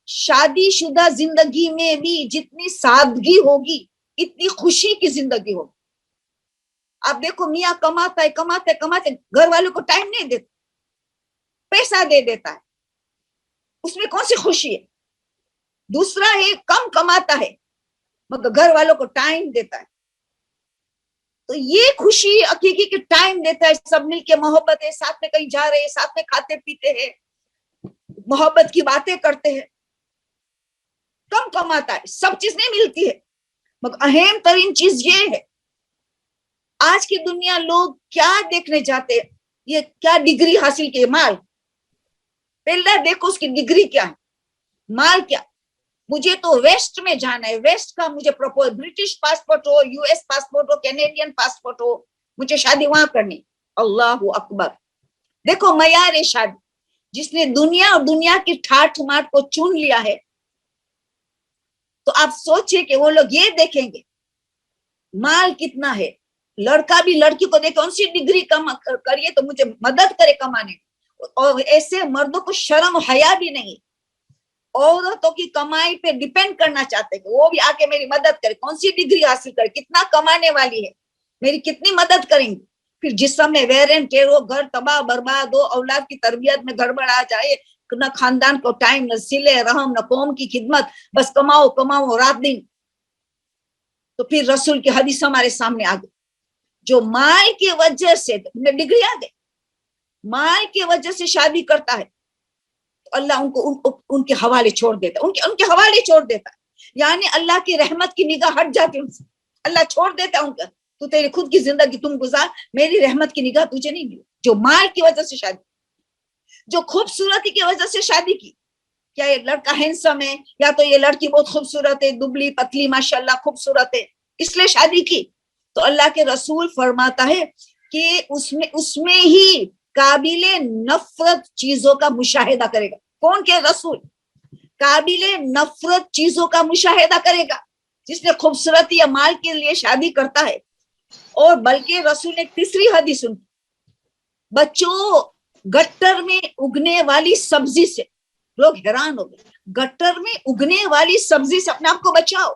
S1: شادی شدہ زندگی میں بھی جتنی سادگی ہوگی اتنی خوشی کی زندگی ہوگی. آپ دیکھو میاں کماتا ہے کماتے کماتے گھر والوں کو ٹائم نہیں دیتا، پیسہ دے دیتا ہے، اس میں کون سی خوشی ہے؟ دوسرا ہے کم کماتا ہے مگر گھر والوں کو ٹائم دیتا ہے. تو یہ خوشی حقیقی کہ ٹائم دیتا ہے، سب مل کے محبت ہے، ساتھ میں کہیں جا رہے ہیں، ساتھ میں کھاتے پیتے ہیں، محبت کی باتیں کرتے ہیں. کم کماتا ہے، سب چیز نہیں ملتی ہے مگر اہم ترین چیز یہ ہے. آج کی دنیا لوگ کیا دیکھنے جاتے ہیں؟ یہ کیا ڈگری حاصل کی؟ مال. پہلا دیکھو اس کی ڈگری کیا ہے، مال کیا. مجھے تو ویسٹ میں جانا ہے، ویسٹ کا مجھے پروپوز، برٹش پاسپورٹ ہو، یو ایس پاسپورٹ ہو، کینیڈین پاسپورٹ ہو، مجھے شادی وہاں کرنی. اللہ اکبر. دیکھو معیار شادی. جس نے دنیا اور دنیا کی ٹھاٹ ماٹ کو چن لیا ہے تو آپ سوچیں کہ وہ لوگ یہ دیکھیں گے مال کتنا ہے. لڑکا بھی لڑکی کو دیکھے کون سی ڈگری کم کریے تو مجھے مدد کرے کمانے. اور ایسے مردوں کو شرم حیا بھی نہیں، عورتوں کی کمائی پہ ڈیپینڈ کرنا چاہتے کہ وہ بھی آ کے میری مدد کرے، کون سی ڈگری حاصل کرے، کتنا کمانے والی ہے، میری کتنی مدد کریں گے. پھر جسم میں ویرن ٹیئر ہو، گھر تباہ برباد ہو، اولاد کی تربیت میں گڑبڑ آ جائے، نہ خاندان کو ٹائم، نہ صلہ رحم، نہ قوم کی خدمت، بس کماؤ کماؤ رات دن. تو پھر رسول کی حدیث ہمارے سامنے آ گئی. جو مال کی وجہ سے ڈگری آ گئی، مال کی وجہ سے شادی کرتا ہے تو اللہ ان کو ان کے حوالے چھوڑ دیتا ہے، ان کے حوالے چھوڑ دیتا ہے. یعنی اللہ کی رحمت کی نگاہ ہٹ جاتی ان سے، اللہ چھوڑ دیتا ہے ان کا. تو تیری خود کی زندگی تم گزار، میری رحمت کی نگاہ تجھے نہیں ملی. جو مال کی وجہ سے شادی، جو خوبصورتی کی وجہ سے شادی کی، کیا یہ لڑکا ہینسم ہے یا تو یہ لڑکی بہت خوبصورت ہے، دبلی پتلی ماشاءاللہ خوبصورت ہے اس لیے شادی کی، تو اللہ کے رسول فرماتا ہے کہ اس میں ہی قابل نفرت چیزوں کا مشاہدہ کرے گا. کون کے؟ رسول. قابل نفرت چیزوں کا مشاہدہ کرے گا جس نے خوبصورتی یا مال کے لیے شادی کرتا ہے. اور بلکہ رسول نے تیسری حدیث سن، بچوں گٹر میں اگنے والی سبزی سے، لوگ حیران ہو گئے، گٹر میں اگنے والی سبزی سے اپنے آپ کو بچاؤ.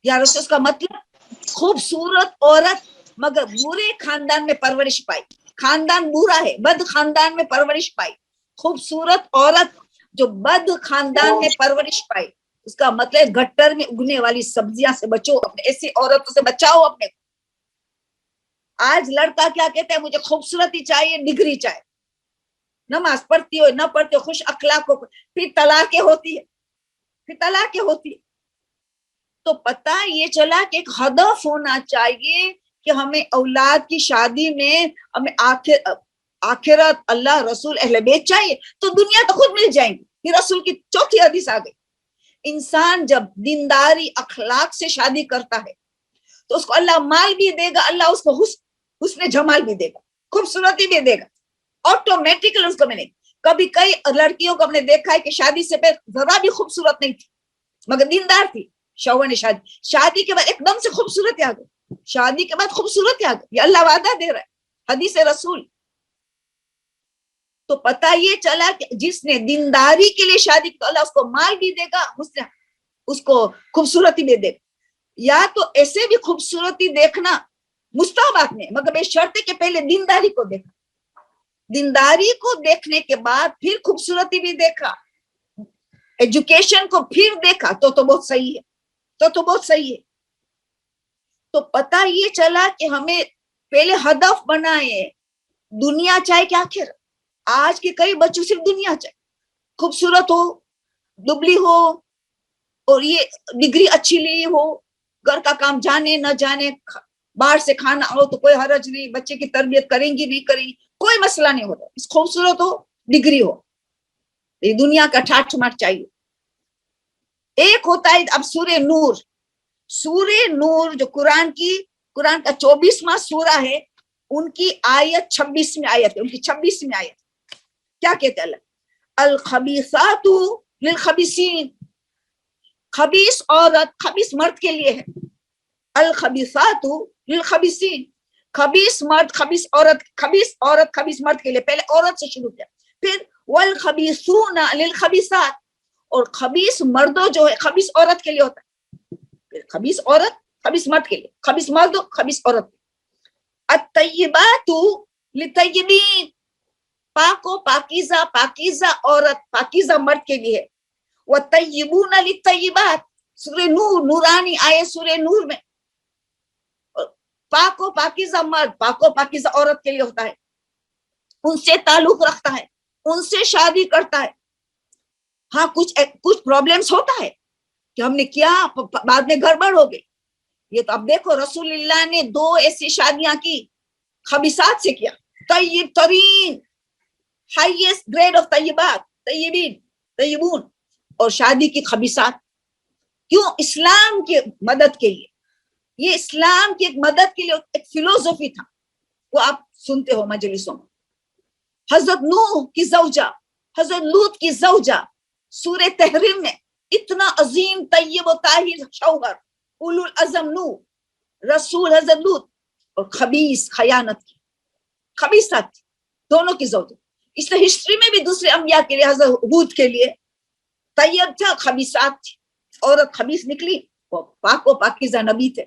S1: یا رسول اس کا مطلب خوبصورت عورت مگر برے خاندان میں پرورش پائی، خاندان برا ہے، بد خاندان میں پرورش پائی، خوبصورت عورت جو بد خاندان میں پرورش پائے، اس کا مطلب گٹر میں اگنے والی سبزیاں سے بچو، اپنے ایسی عورتوں سے بچاؤ اپنے کو۔ آج لڑکا کیا کہتا ہے، مجھے خوبصورتی چاہیے، ڈگری چاہیے، نماز پڑھتی ہو نہ پڑھتی ہو، خوش اخلاق ہو، پھر طلاقیں ہوتی ہے، تو پتہ یہ چلا کہ ایک ہدف ہونا چاہیے کہ ہمیں اولاد کی شادی میں ہمیں آخرت، اللہ، رسول، اہل بیت چاہیے، تو دنیا تو خود مل جائیں گی۔ یہ رسول کی چوتھی حدیث آ گئی، انسان جب دینداری اخلاق سے شادی کرتا ہے تو اس کو اللہ مال بھی دے گا، اللہ اس کو حسن جمال بھی دے گا، خوبصورتی بھی دے گا، آٹومیٹکلی اس کو ملے گا۔ کبھی کئی لڑکیوں کو ہم نے دیکھا ہے کہ شادی سے پہلے ذرا بھی خوبصورت نہیں تھی مگر دیندار تھی، شوہر نے شادی کے بعد ایک دم سے خوبصورتی آ گئی، شادی کے بعد خوبصورتی آ گئی، یہ اللہ وعدہ دے رہا ہے، حدیث رسول۔ تو پتہ یہ چلا کہ جس نے دینداری کے لیے شادی کی تو اللہ اس کو مال بھی دے گا، اس کو خوبصورتی بھی دے گا۔ یا تو ایسے بھی خوبصورتی دیکھنا مستحبات میں، مگر بے شرط کہ پہلے دینداری کو دیکھا، دینداری کو دیکھنے کے بعد پھر خوبصورتی بھی دیکھا، ایجوکیشن کو پھر دیکھا تو بہت صحیح ہے، تو بہت صحیح ہے۔ تو پتہ یہ چلا کہ ہمیں پہلے ہدف بنائے دنیا چاہے کہ آخر۔ آج کے کئی بچوں صرف دنیا چاہے، خوبصورت ہو، دبلی ہو، اور یہ ڈگری اچھی لی ہو، گھر کا کام جانے نہ جانے، باہر سے کھانا ہو تو کوئی حرج نہیں، بچے کی تربیت کریں گی نہیں کریں گی، کوئی مسئلہ نہیں ہوتا، اس خوبصورت ہو، ڈگری ہو، یہ دنیا کا ٹھاٹ ماٹ چاہیے۔ ایک ہوتا ہے اب سورہ نور جو قرآن کا 24واں سورہ ہے، ان کی آیت 26ویں آیت ہے، ان کی 26ویں آیت کیا کہتے ہیں اللہ؟ الخبیثات للخبیثین، خبیث عورت خبیث مرد کے لیے ہے، الخبیثات للخبیثین، خبیث مرد خبیث عورت خبیث مرد کے لیے، پہلے عورت سے شروع کیا، پھر والخبیثون للخبیثات، اور خبیث مردوں جو ہے خبیث عورت کے لیے ہوتا ہے، خبیث عورت خبیث مرد کے لیے، خبیث مرد خبیث عورت۔ الطیبات للطیبین، پاک و پاکیزہ عورت پاکیزہ مرد کے لیے، والطیبون للطیبات، سورہ نور، نورانی آئے سورہ نور میں، پاک و پاکیزہ مرد پاک و پاکیزہ عورت کے لیے ہوتا ہے، ان سے تعلق رکھتا ہے، ان سے شادی کرتا ہے۔ ہاں کچھ پرابلمز ہوتا ہے کہ ہم نے کیا بعد میں گڑبڑ ہو گئی، یہ تو اب دیکھو رسول اللہ نے 2 ایسی شادیاں کی، خبیثات سے کیا، طیب ترین ہائیسٹ گریڈ آف طیبات، طیبون، اور شادی کی خبیثات۔ کیوں؟ اسلام کی مدد کے لیے، یہ اسلام کی ایک مدد کے لیے ایک فلسفی تھا، وہ آپ سنتے ہو مجلسوں میں۔ حضرت نوح کی زوجہ، حضرت لوط کی زوجہ، سورہ تحریم میں اتنا عظیم طیب و طاہر شوہر، اولو العزم نوح، رسول حضرت لوط، اور خبیث خیانت کی خبیثات تھی دونوں کی زوجہ۔ اس طرح ہسٹری میں بھی دوسرے انبیاء کے لیے، حضرت ہود کے لیے طیب تھا، خبیثات تھی، عورت خبیث نکلی، وہ پاک و پاکیزہ نبی تھے۔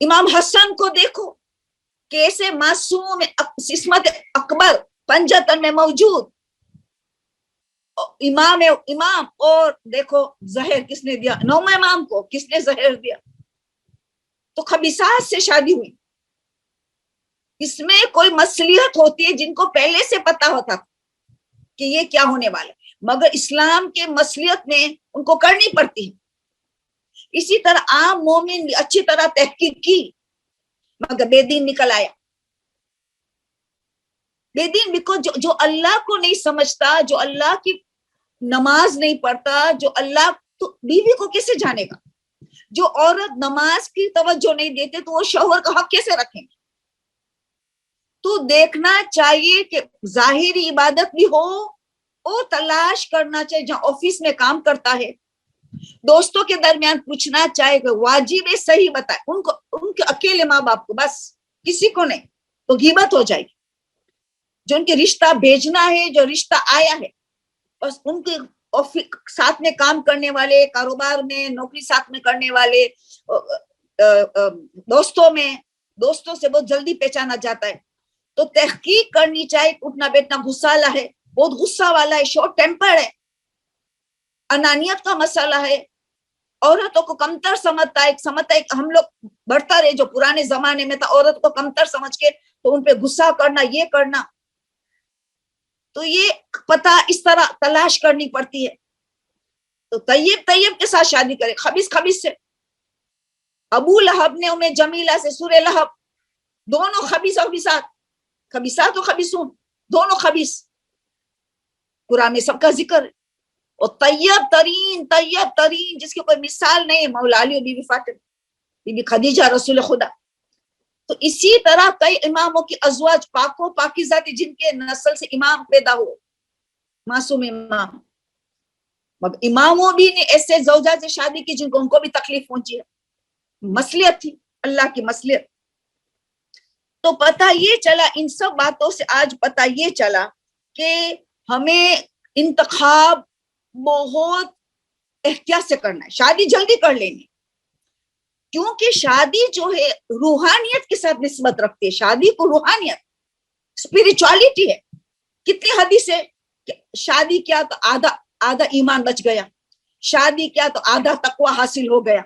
S1: امام حسن کو دیکھو کیسے معصوم عصمت اکبر پنجتن میں موجود امام، اور دیکھو زہر کس نے دیا، 9 امام کو کس نے زہر دیا؟ تو خبیثات سے شادی ہوئی۔ اس میں کوئی مصلحت ہوتی ہے جن کو پہلے سے پتا ہوتا کہ یہ کیا ہونے والا ہے، مگر اسلام کے مصلحت میں ان کو کرنی پڑتی ہے۔ اسی طرح عام مومن بھی اچھی طرح تحقیق کی مگر بے دین نکل آیا، بے دین بھی جو اللہ کو نہیں سمجھتا، جو اللہ کی نماز نہیں پڑھتا، جو اللہ، تو بیوی کو کیسے جانے گا؟ جو عورت نماز کی توجہ نہیں دیتے تو وہ شوہر کا حق کیسے رکھیں گے؟ تو دیکھنا چاہیے کہ ظاہری عبادت بھی ہو، اور تلاش کرنا چاہیے جہاں آفس میں کام کرتا ہے، دوستوں کے درمیان پوچھنا چاہیے کہ واجب ہے، صحیح بتائے، ان کے اکیلے ماں باپ کو، بس کسی کو نہیں، تو غیبت ہو جائے گی۔ جو ان کے رشتہ بھیجنا ہے، جو رشتہ آیا ہے، بس ان کے ساتھ میں کام کرنے والے، کاروبار میں نوکری ساتھ میں کرنے والے، دوستوں سے بہت جلدی پہچانا جاتا ہے۔ تو تحقیق کرنی چاہیے، اٹھنا بیٹھنا گھسالہ ہے، بہت غصہ والا ہے, شارٹ ٹیمپر ہے, انانیت کا مسئلہ ہے, عورتوں کو کمتر سمجھتا ہے. ہم لوگ بڑھتا رہے, جو پرانے زمانے میں تھا عورت کو کمتر سمجھ کے تو ان پہ غصہ کرنا, یہ کرنا. تو یہ پتہ اس طرح تلاش کرنی پڑتی ہے. تو طیب کے ساتھ شادی کرے, خبیث سے. ابو لہب نے ام جمیلہ سے, سورہ لہب, دونوں خبیثات و خبیثون, دونوں خبیث, قرآن میں سب کا ذکر ہے. اور طیب ترین جس کی کوئی مثال نہیں, مولا علی, بی بی فاطمہ, بی بی خدیجہ, رسول خدا. تو اسی طرح کئی اماموں کی ازواج پاکوں پاکیزہ تھی, جن کے نسل سے امام پیدا ہوئے, معصوم امام. مگر اماموں بھی نے ایسے زوجات سے شادی کی جن کو ان کو بھی تکلیف پہنچی ہے. مصلیحت تھی, اللہ کی مصلیحت. تو پتہ یہ چلا, ان سب باتوں سے آج پتہ یہ چلا کہ ہمیں انتخاب بہت احتیاط سے کرنا ہے. شادی جلدی کر لینی, کیونکہ شادی جو ہے روحانیت کے ساتھ نسبت رکھتی ہے. شادی کو روحانیت, اسپرچولیٹی ہے. کتنی حدیث ہے کہ شادی کیا تو آدھا ایمان بچ گیا, شادی کیا تو آدھا تقوی حاصل ہو گیا,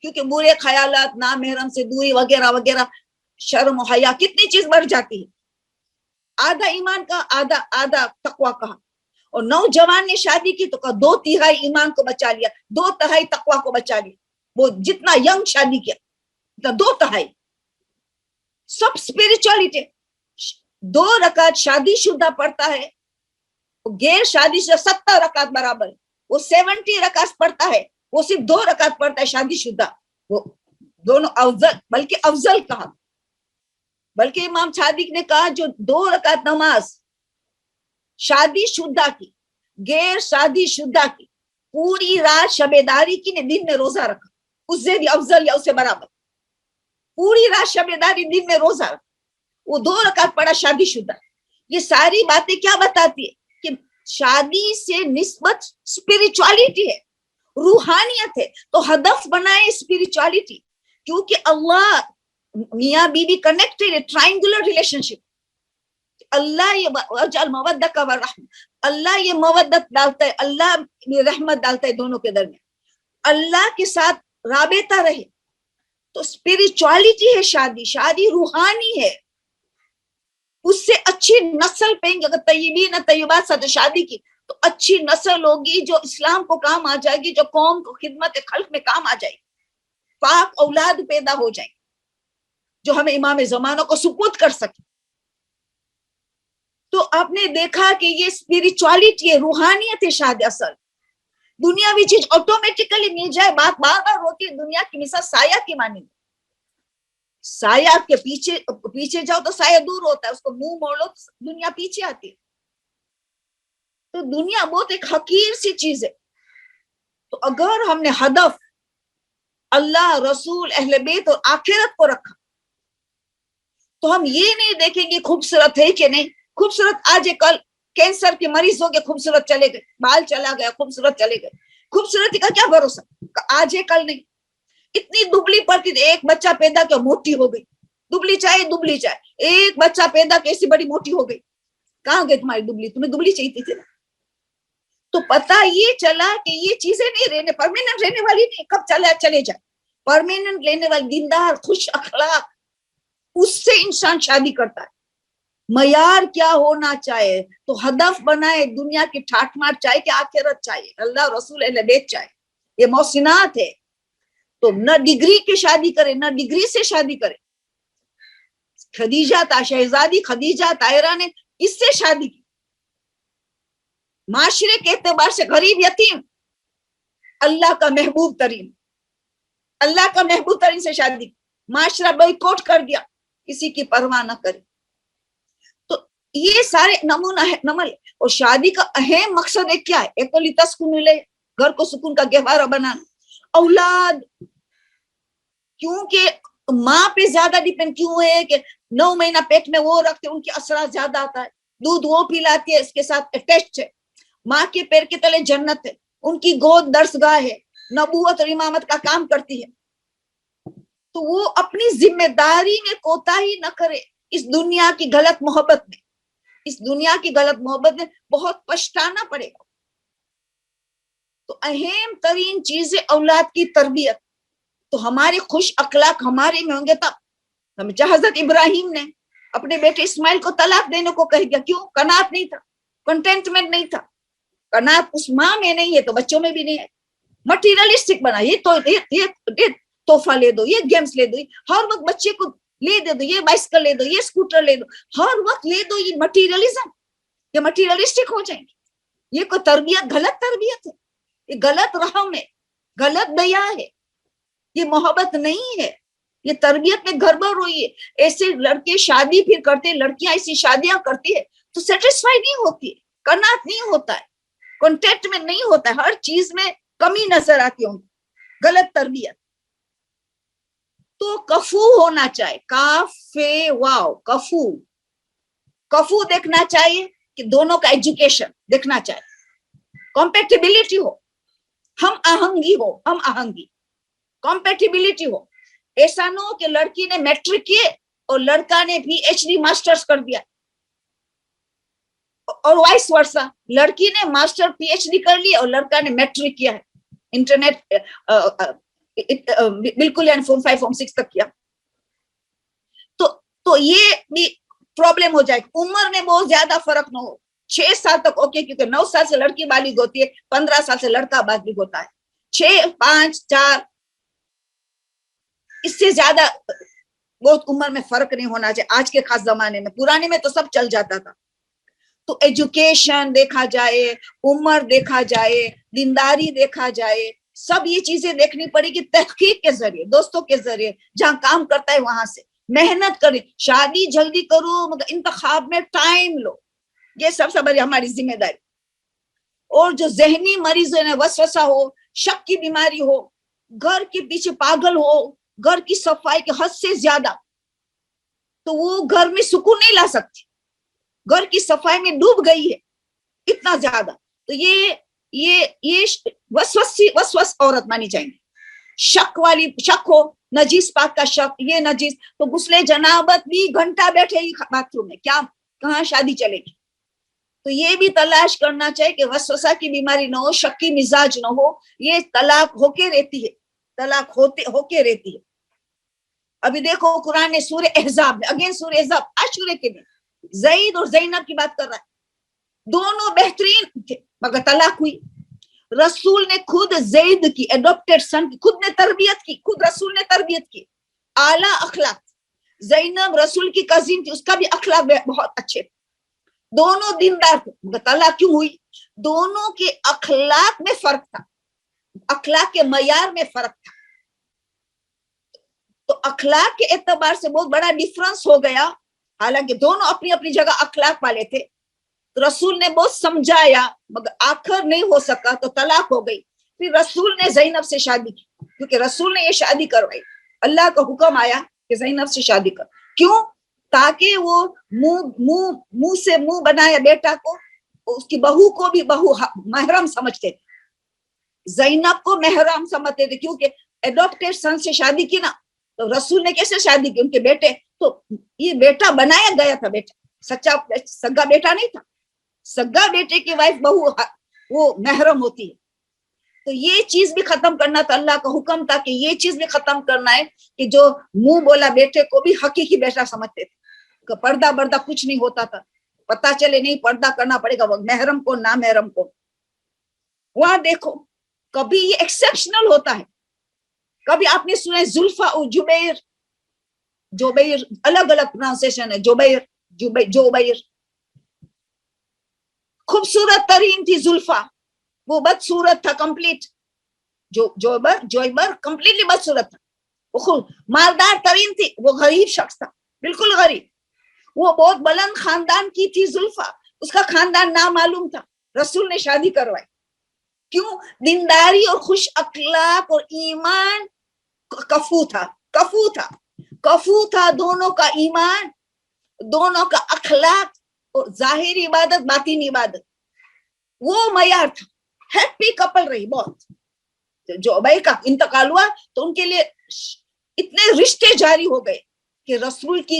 S1: کیونکہ برے خیالات, نامحرم سے دوری وغیرہ وغیرہ, شرم و حیا, کتنی چیز بڑھ جاتی ہے. آدھا ایمان کا, آدھا تقوی کا. اور نوجوان نے شادی کی تو 2/3 ایمان کو بچا لیا, 2/3 تقوی کو بچا لیا. وہ جتنا ینگ شادی کیا 2/3 سب اسپرچولیٹی. 2 رکعت شادی شدہ پڑھتا ہے, غیر شادی سے 70 رکعت برابر ہے. وہ 70 رکعت پڑھتا ہے, وہ صرف 2 رکعت پڑھتا ہے شادی شدہ. وہ دونوں افضل, بلکہ افضل کہا. بلکہ امام صادق نے کہا جو 2 رکعت نماز شادی شدہ کی, غیر شادی شدہ کی, پوری رات شبیداری کی نے, دن میں روزہ رکھا, اس سے بھی افضل یا اس سے برابر. پوری رات شبیداری, دن میں روزہ رکھا, وہ 2 رکعت پڑھا شادی شدہ. یہ ساری باتیں کیا بتاتی ہے کہ شادی سے نسبت اسپرچولیٹی ہے, روحانیت ہے. تو ہدف بنائے اسپرچولیٹی, کیونکہ اللہ میاں بیوی کنیکٹڈ ہے, ٹرائنگولر ریلیشن شپ. اللہ یہ مودت کا رحمت, اللہ یہ مودت ڈالتا ہے, اللہ یہ رحمت ڈالتا ہے دونوں کے درمیان. اللہ کے ساتھ رابطہ رہے تو اسپرچولیٹی ہے شادی روحانی ہے. اس سے اچھی نسل پائیں گے. اگر طیبین طیبات سے شادی کی تو اچھی نسل ہوگی جو اسلام کو کام آ جائے گی, جو قوم کو خدمت خلق میں کام آ جائے گی. پاک اولاد پیدا ہو جائیں جو ہمیں امام زمانوں کو سپرد کر سکے. تو آپ نے دیکھا کہ یہ اسپرچولیٹی ہے, روحانیت ہے شادی. اصل دنیاوی چیز آٹومیٹیکلی مل جائے, بات بار بار ہوتی ہے. دنیا کی مثال سایہ کی مانی, سایہ کے پیچھے جاؤ تو سایہ دور ہوتا ہے, اس کو منہ موڑو تو دنیا پیچھے آتی ہے. تو دنیا بہت ایک حقیر سی چیز ہے. تو اگر ہم نے ہدف اللہ, رسول, اہل بیت اور آخرت کو رکھا تو ہم یہ نہیں دیکھیں گے خوبصورت ہے کہ نہیں. خوبصورت آج کل کینسر کے مریض ہو گئے, خوبصورت چلے گئے, بال چلا گیا, خوبصورت چلے گئے. خوبصورتی کا کیا بھروسہ, آج کل نہیں. اتنی دبلی پڑتی تھی, ایک بچہ پیدا کیا موٹی ہو گئی, دبلی چاہے. ایک بچہ پیدا کیسی بڑی موٹی ہو گئی. کہاں گئی تمہاری دبلی, تمہیں دبلی چاہیے تھی نا. تو پتہ یہ چلا کہ یہ چیزیں نہیں پرماننٹ رہنے والی نہیں, کب چلے جائے. پرماننٹ لینے والی دیندار, خوش اخلاق, اس سے انسان شادی کرتا ہے. معیار کیا ہونا چاہیے, تو ہدف بنائے دنیا کی ٹھاٹ مار چاہیے کہ آخرت چاہیے, اللہ رسول اہل بیت چاہیے. یہ محسنات ہے. تو نہ ڈگری کی شادی کرے, نہ ڈگری سے شادی کرے. شہزادی خدیجہ طاہرہ نے اس سے شادی کی, معاشرے کے اعتبار سے غریب یتیم, اللہ کا محبوب ترین سے شادی کی. معاشرہ بائیکاٹ کر دیا, کسی کی پرواہ نہ کرے. تو یہ سارے نمونہ ہے نمل. اور شادی کا اہم مقصد کیا ہے, ایک تو لتسکنوا الیہ, گھر کو سکون کا گہوارہ بنانا. اولاد, کیونکہ ماں پہ زیادہ ڈیپینڈ کیوں ہے کہ 9 مہینہ پیٹ میں وہ رکھتے, ان کی اثرات زیادہ آتا ہے. دودھ وہ پلاتی ہے, اس کے ساتھ اٹیچ ہے. ماں کے پیر کے تلے جنت ہے, ان کی گود درسگاہ ہے, نبوت اور امامت کا کام کرتی ہے. تو وہ اپنی ذمہ داری میں کوتاہی نہ کرے اس دنیا کی غلط محبت میں. اس دنیا کی غلط محبت میں بہت پچھتانا پڑے گا. تو اہم ترین چیز ہے اولاد کی تربیت. تو ہمارے خوش اخلاق ہمارے میں ہوں گے تب. حضرت ابراہیم نے اپنے بیٹے اسماعیل کو طلاق دینے کو کہہ دیا. کیوں؟ قناعت نہیں تھا, کنٹینٹمنٹ نہیں تھا. قناعت اس ماں میں نہیں ہے تو بچوں میں بھی نہیں ہے. مٹیریلسٹک بنا, یہ تحفہ لے دو, یہ گیمز لے دو, ہر وقت بچے کو لے دے دو, یہ بائسکل لے دو, یہ اسکوٹر لے دو, ہر وقت لے دو. یہ مٹیریلزم, یہ مٹیریلسٹک ہو جائیں گے. یہ کوئی تربیت, غلط تربیت ہے. یہ غلط راہ میں غلط بیاں ہے. یہ محبت نہیں ہے. یہ تربیت میں گڑبڑ ہوئی ہے. ایسے لڑکے شادی پھر کرتے, لڑکیاں ایسی شادیاں کرتی ہے تو سیٹسفائی نہیں ہوتی ہے, قناعت نہیں ہوتا ہے, کانٹیکٹ میں نہیں ہوتا ہے, ہر چیز میں کمی نظر آتی ہوں. غلط تربیت. تو کفو ہونا چاہیے, کافے واو, کفو. کفو دیکھنا چاہیے کہ دونوں کا ایجوکیشن دیکھنا چاہیے, کمپیٹیبلٹی ہو, ہم آہنگی ہو, ہم آہنگی, کمپیٹیبلٹی ہو. ایسا نہ ہو کہ لڑکی نے میٹرک کیے اور لڑکا نے بھی ایچ ڈی ماسٹرز کر دیا, اور وائس ورسا, لڑکی نے ماسٹر پی ایچ ڈی کر لیا اور لڑکا نے میٹرک کیا ہے, انٹرنیٹ بالکل 4 5 فارم 6 تک کیا. تو یہ بھی پرابلم ہو جائے. عمر میں بہت زیادہ فرق نہ ہو, 6 سال تک اوکے, کیونکہ 9 سال سے لڑکی بالغ ہوتی ہے, 15 سال سے لڑکا بالغ ہوتا ہے. 6 5 4 اس سے زیادہ بہت عمر میں فرق نہیں ہونا چاہیے آج کے خاص زمانے میں. پرانے میں تو سب چل جاتا تھا. تو ایجوکیشن دیکھا جائے, عمر دیکھا جائے, دینداری دیکھا جائے, سب یہ چیزیں دیکھنی پڑے گی تحقیق کے ذریعے, دوستوں کے ذریعے, جہاں کام کرتا ہے وہاں سے محنت کریں. شادی جلدی کرو مگر انتخاب میں ٹائم لو, یہ سب سے بڑی ہماری ذمہ داری. اور جو ذہنی مریض ہے, وسوسہ ہو, شک کی بیماری ہو, گھر کے پیچھے پاگل ہو, گھر کی صفائی کے حد سے زیادہ, تو وہ گھر میں سکون نہیں لا سکتی, گھر کی صفائی میں ڈوب گئی ہے اتنا زیادہ. تو یہ وسوس عورت مانی چاہیے. شک والی, شک ہو, نجیس پاک کا شک, یہ نجیس, تو غسل جنابت بھی گھنٹہ بیٹھے ہی باتھ روم میں, کیا کہاں شادی چلے گی. تو یہ بھی تلاش کرنا چاہیے کہ وسوسہ کی بیماری نہ ہو, شک کی مزاج نہ ہو. یہ طلاق ہو کے رہتی ہے, طلاق ہو کے رہتی ہے. ابھی دیکھو قرآن نے سورہ احزاب میں, اگین سورہ احزاب, عاشورے کے دن زید اور زینب کی بات کر رہا ہے. دونوں بہترین تھے مگر طلاق ہوئی. رسول نے خود زید کی ایڈاپٹیڈ سن کی خود نے تربیت کی, خود رسول نے تربیت کی, اعلیٰ اخلاق. زینب رسول کی کزن تھی, اس کا بھی اخلاق بہت اچھے تھے. دونوں دیندار تھے مگر طلاق کیوں ہوئی؟ دونوں کے اخلاق میں فرق تھا, اخلاق کے معیار میں فرق تھا. تو اخلاق کے اعتبار سے بہت بڑا ڈیفرنس ہو گیا, حالانکہ دونوں اپنی اپنی جگہ اخلاق والے تھے. تو رسول نے بہت سمجھایا مگر آخر نہیں ہو سکا تو طلاق ہو گئی. پھر رسول نے زینب سے شادی کی, کیونکہ رسول نے یہ شادی کروائی, اللہ کا حکم آیا کہ زینب سے شادی کر. کیوں؟ تاکہ وہ منہ سے منہ بنایا بیٹا کو, اس کی بہو کو بھی بہو محرم سمجھتے تھے, زینب کو محرم سمجھتے تھے, کیونکہ ایڈاپٹیڈ سن سے شادی کی نا. تو رسول نے کیسے شادی کی؟ ان کے بیٹے, تو یہ بیٹا بنایا گیا تھا, بیٹا سچا سگا بیٹا نہیں تھا. سگا بیٹے کی وائف بہو وہ محرم ہوتی ہے. تو یہ چیز بھی ختم کرنا تھا, اللہ کا حکم تھا کہ یہ چیز بھی ختم کرنا ہے کہ جو منہ بولا بیٹے کو بھی حقیقی بیٹا سمجھتے تھے. پردہ بردہ کچھ نہیں ہوتا تھا, پتا چلے نہیں پردہ کرنا پڑے گا, محرم کو نہ محرم کو. وہاں دیکھو کبھی یہ ایکسپشنل ہوتا ہے, کبھی آپ نے سنا زلفا اور جبیر, جوبیر الگ الگ پروننسیشن ہے, جوبیر. خوبصورت ترین تھی زلفا, وہ بدصورت تھا کمپلیٹ. جوبر کمپلیٹلی بدصورت تھا. وہ مالدار ترین تھی, وہ غریب شخص تھا, بالکل غریب. وہ بہت بلند خاندان کی تھی زلفا, اس کا خاندان نامعلوم تھا. رسول نے شادی کروائی. کیوں؟ دینداری اور خوش اخلاق اور ایمان کفو تھا, دونوں کا ایمان, دونوں کا اخلاق, اور ظاہری عبادت باطنی عبادت, وہ معیار تھا. ہیپی کپل رہی بہت. جو بھائی کا انتقال ہوا تو ان کے لیے اتنے رشتے جاری ہو گئے کہ رسول کی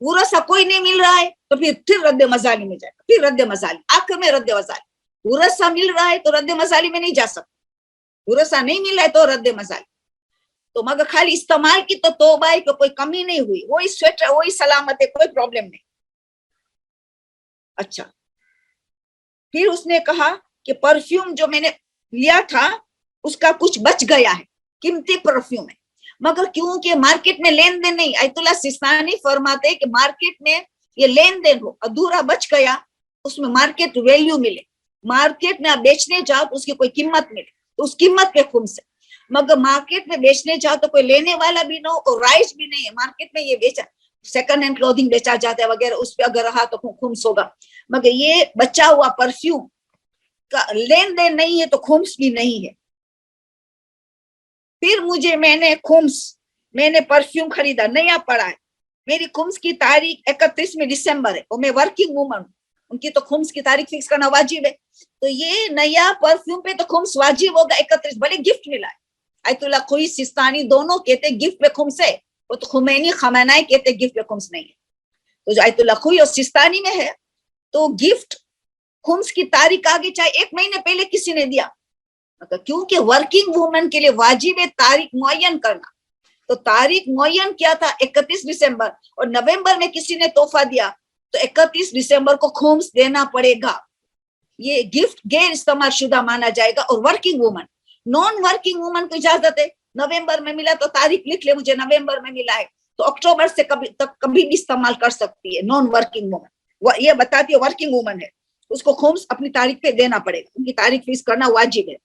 S1: ورثہ کوئی نہیں مل رہا ہے تو پھر رد مظالم میں جائے گا, پھر رد مظالم, آخر میں رد مظالم. ورثہ مل رہا ہے تو رد مظالم میں نہیں جا سکتا, ورثہ نہیں مل رہا ہے تو رد مظالم. تو مگر خالی استعمال کی تو توبہ ہے کہ کوئی کمی نہیں ہوئی, وہی سویٹر وہی سلامت ہے, کوئی پرابلم نہیں. اچھا, پھر اس نے کہا کہ پرفیوم جو میں نے لیا تھا اس کا کچھ بچ گیا ہے, قیمتی پرفیوم ہے, مگر کیونکہ مارکیٹ میں لین دین نہیں. آیت اللہ سستانی فرماتے کہ مارکیٹ میں یہ لین دین ہو, ادھورا بچ گیا, اس میں مارکیٹ ویلیو ملے, مارکیٹ میں آپ بیچنے جاؤ تو اس کی کوئی قیمت ملے, تو اس قیمت پہ خمس ہے. مگر مارکیٹ میں بیچنے جاؤ تو کوئی لینے والا بھی نہ ہو اور رائج بھی نہیں ہے, مارکیٹ میں یہ بیچا سیکنڈ ہینڈ کلوتھنگ بیچا جاتا ہے وغیرہ, اس پہ اگر رہا تو خمس ہوگا. مگر یہ بچا ہوا پرفیوم کا لین دین نہیں ہے تو خمس بھی نہیں ہے. پھر میں نے پرفیوم خریدا, نیا پڑا ہے, میری خمس کی تاریخ 31 دسمبر ہے, اور میں ورکنگ وومن ہوں, ان کی تو خمس کی تاریخ فکس کرنا واجب ہے. تو یہ نیا پرفیوم پہ تو خمس واجب ہوگا 31, بھلے گفٹ ملا ہے. آیت اللہ خوئی سستانی دونوں کہتے گفٹ پہ خمس ہے, وہ تو خمینی خمینائی کہتے گفٹ پہ خمس نہیں ہے. تو جو آیت اللہ خوئی اور سستانی میں ہے تو گفٹ خمس کی تاریخ آگے چاہے 1 مہینے پہلے کسی نے دیا, کیونکہ ورکنگ وومن کے لیے واجب ہے تاریخ معین کرنا. تو تاریخ معین کیا تھا 31 دسمبر, اور نومبر میں کسی نے تحفہ دیا تو 31 دسمبر کو خمس دینا پڑے گا. یہ گفٹ غیر استعمال شدہ مانا جائے گا. اور working women, non working women کو اجازت ہے, نومبر میں ملا تو تاریخ لکھ لے مجھے نومبر میں ملا ہے, تو اکتوبر سے کبھی بھی استعمال کر سکتی ہے. نان ورکنگ وومن یہ بتاتی ہے ورکنگ وومن ہے, اس کو خمس اپنی تاریخ پہ دینا پڑے گا, ان کی تاریخ فکس کرنا واجب ہے.